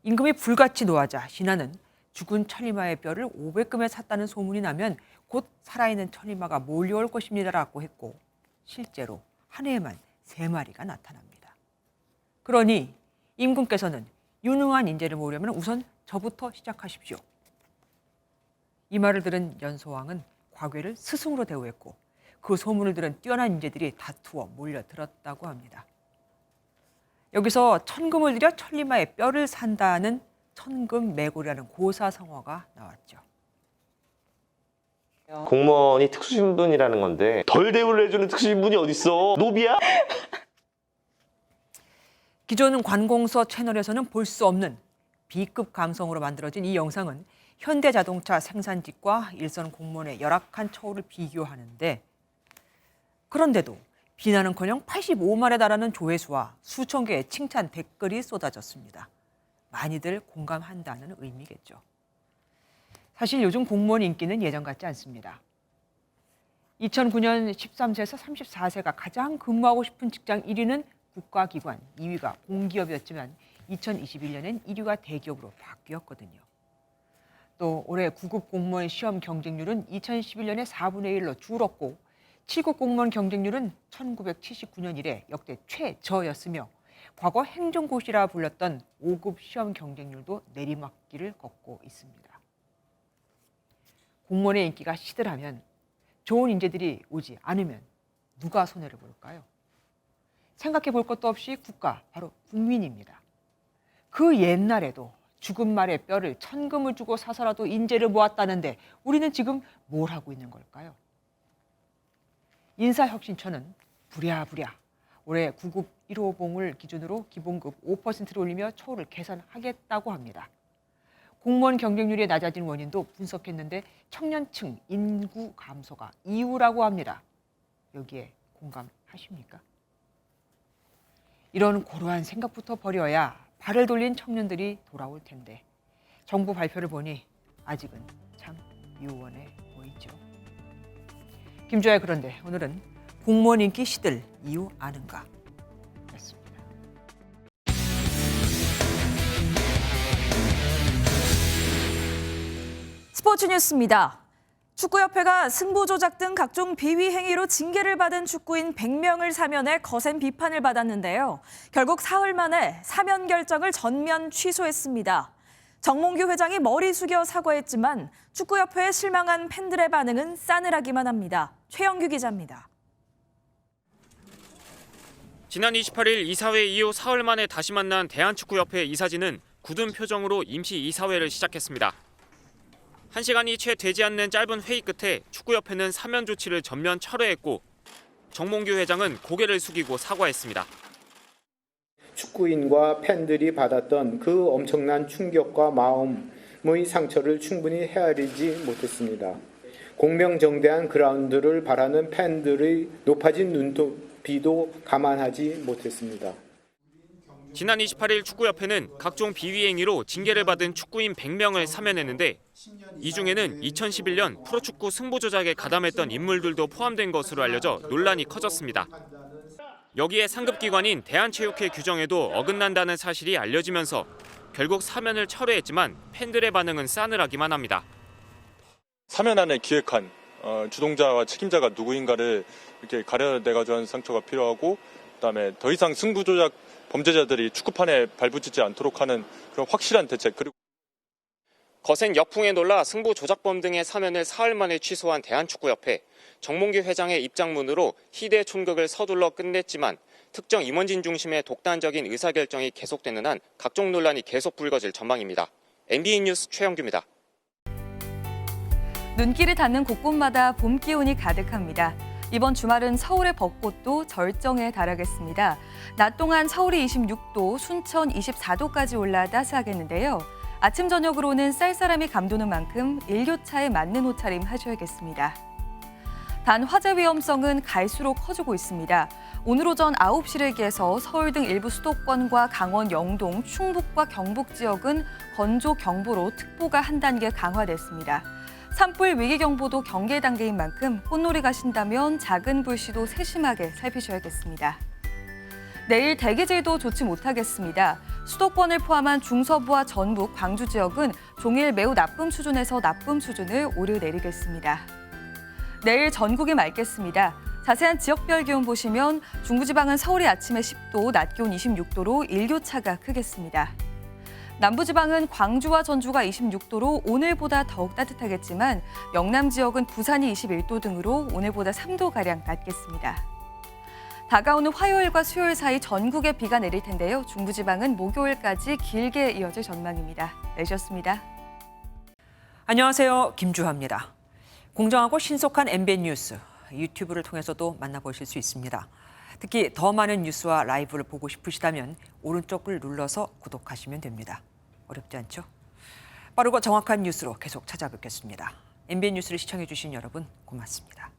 Speaker 1: 임금이 불같이 노하자 신하는 죽은 천리마의 뼈를 500금에 샀다는 소문이 나면 곧 살아있는 천리마가 몰려올 것입니다라고 했고 실제로 한 해에만 3마리가 나타납니다. 그러니 임금께서는 유능한 인재를 모으려면 우선 저부터 시작하십시오. 이 말을 들은 연소왕은 곽외를 스승으로 대우했고 그 소문을 들은 뛰어난 인재들이 다투어 몰려들었다고 합니다. 여기서 천금을 들여 천리마의 뼈를 산다는 천금매골이라는 고사성어가 나왔죠.
Speaker 12: 공무원이 특수신분이라는 건데 덜 대우를 해주는 특수신분이 어딨어? 노비야?
Speaker 1: 기존 관공서 채널에서는 볼 수 없는 B급 감성으로 만들어진 이 영상은 현대자동차 생산직과 일선 공무원의 열악한 처우를 비교하는데 그런데도 비난은커녕 85만에 달하는 조회수와 수천 개의 칭찬 댓글이 쏟아졌습니다. 많이들 공감한다는 의미겠죠. 사실 요즘 공무원 인기는 예전 같지 않습니다. 2009년 13세에서 34세가 가장 근무하고 싶은 직장 1위는 국가기관, 2위가 공기업이었지만 2021년엔 1위가 대기업으로 바뀌었거든요. 또 올해 9급 공무원 시험 경쟁률은 2011년에 4분의 1로 줄었고 7급 공무원 경쟁률은 1979년 이래 역대 최저였으며 과거 행정고시라 불렸던 5급 시험 경쟁률도 내리막길을 걷고 있습니다. 공무원의 인기가 시들하면 좋은 인재들이 오지 않으면 누가 손해를 볼까요? 생각해 볼 것도 없이 국가, 바로 국민입니다. 그 옛날에도 죽은 말의 뼈를 천금을 주고 사서라도 인재를 모았다는데 우리는 지금 뭘 하고 있는 걸까요? 인사혁신처는 부랴부랴 올해 9급 1호봉을 기준으로 기본급 5%를 올리며 처우를 개선하겠다고 합니다. 공무원 경쟁률이 낮아진 원인도 분석했는데 청년층 인구 감소가 이유라고 합니다. 여기에 공감하십니까? 이런 고루한 생각부터 버려야 발을 돌린 청년들이 돌아올 텐데 정부 발표를 보니 아직은 참 유원해 보이죠. 김주아의 그런데 오늘은 공무원 인기 시들 이유 아는가? 였습니다.
Speaker 27: 스포츠 뉴스입니다. 축구협회가 승부 조작 등 각종 비위 행위로 징계를 받은 축구인 100명을 사면해 거센 비판을 받았는데요. 결국 사흘 만에 사면 결정을 전면 취소했습니다. 정몽규 회장이 머리 숙여 사과했지만 축구협회에 실망한 팬들의 반응은 싸늘하기만 합니다. 최영규 기자입니다.
Speaker 9: 지난 28일 이사회 이후 사흘 만에 다시 만난 대한축구협회 이사진은 굳은 표정으로 임시 이사회를 시작했습니다. 1시간이 채 되지 않는 짧은 회의 끝에 축구협회는 사면 조치를 전면 철회했고 정몽규 회장은 고개를 숙이고 사과했습니다.
Speaker 13: 축구인과 팬들이 받았던 그 엄청난 충격과 마음의 상처를 충분히 헤아리지 못했습니다. 공명정대한 그라운드를 바라는 팬들의 높아진 눈높이도 감안하지 못했습니다.
Speaker 9: 지난 28일 축구협회는 각종 비위 행위로 징계를 받은 축구인 100명을 사면했는데 이 중에는 2011년 프로축구 승부 조작에 가담했던 인물들도 포함된 것으로 알려져 논란이 커졌습니다. 여기에 상급기관인 대한체육회 규정에도 어긋난다는 사실이 알려지면서
Speaker 14: 결국 사면을 철회했지만 팬들의 반응은 싸늘하기만 합니다.
Speaker 15: 사면안을 기획한 주동자와 책임자가 누구인가를 이렇게 가려내가지고 하는 상처가 필요하고, 그다음에 더 이상 승부 조작 범죄자들이 축구판에 발붙이지 않도록 하는 그런 확실한 대책. 그리고
Speaker 14: 거센 역풍에 놀라 승부 조작범 등의 사면을 사흘 만에 취소한 대한축구협회. 정몽규 회장의 입장문으로 희대 총격을 서둘러 끝냈지만 특정 임원진 중심의 독단적인 의사결정이 계속되는 한 각종 논란이 계속 불거질 전망입니다. MBN 뉴스 최영규입니다.
Speaker 27: 눈길을 닿는 곳곳마다 봄 기운이 가득합니다. 이번 주말은 서울의 벚꽃도 절정에 달하겠습니다. 낮 동안 서울이 26도, 순천 24도까지 올라 따스하겠는데요. 아침 저녁으로는 쌀쌀함이 감도는 만큼 일교차에 맞는 옷차림 하셔야겠습니다. 단 화재 위험성은 갈수록 커지고 있습니다. 오늘 오전 9시를 기해서 서울 등 일부 수도권과 강원 영동, 충북과 경북 지역은 건조 경보로 특보가 한 단계 강화됐습니다. 산불 위기경보도 경계 단계인 만큼 꽃놀이 가신다면 작은 불씨도 세심하게 살피셔야겠습니다. 내일 대기질도 좋지 못하겠습니다. 수도권을 포함한 중서부와 전북, 광주 지역은 종일 매우 나쁨 수준에서 나쁨 수준을 오르내리겠습니다. 내일 전국이 맑겠습니다. 자세한 지역별 기온 보시면 중부지방은 서울이 아침에 10도, 낮 기온 26도로 일교차가 크겠습니다. 남부지방은 광주와 전주가 26도로 오늘보다 더욱 따뜻하겠지만 영남 지역은 부산이 21도 등으로 오늘보다 3도가량 낮겠습니다. 다가오는 화요일과 수요일 사이 전국에 비가 내릴 텐데요. 중부지방은 목요일까지 길게 이어질 전망입니다. 내셨습니다.
Speaker 1: 안녕하세요. 김주하입니다. 공정하고 신속한 MBN 뉴스, 유튜브를 통해서도 만나보실 수 있습니다. 특히 더 많은 뉴스와 라이브를 보고 싶으시다면 오른쪽을 눌러서 구독하시면 됩니다. 어렵지 않죠? 빠르고 정확한 뉴스로 계속 찾아뵙겠습니다. MBN 뉴스를 시청해 주신 여러분 고맙습니다.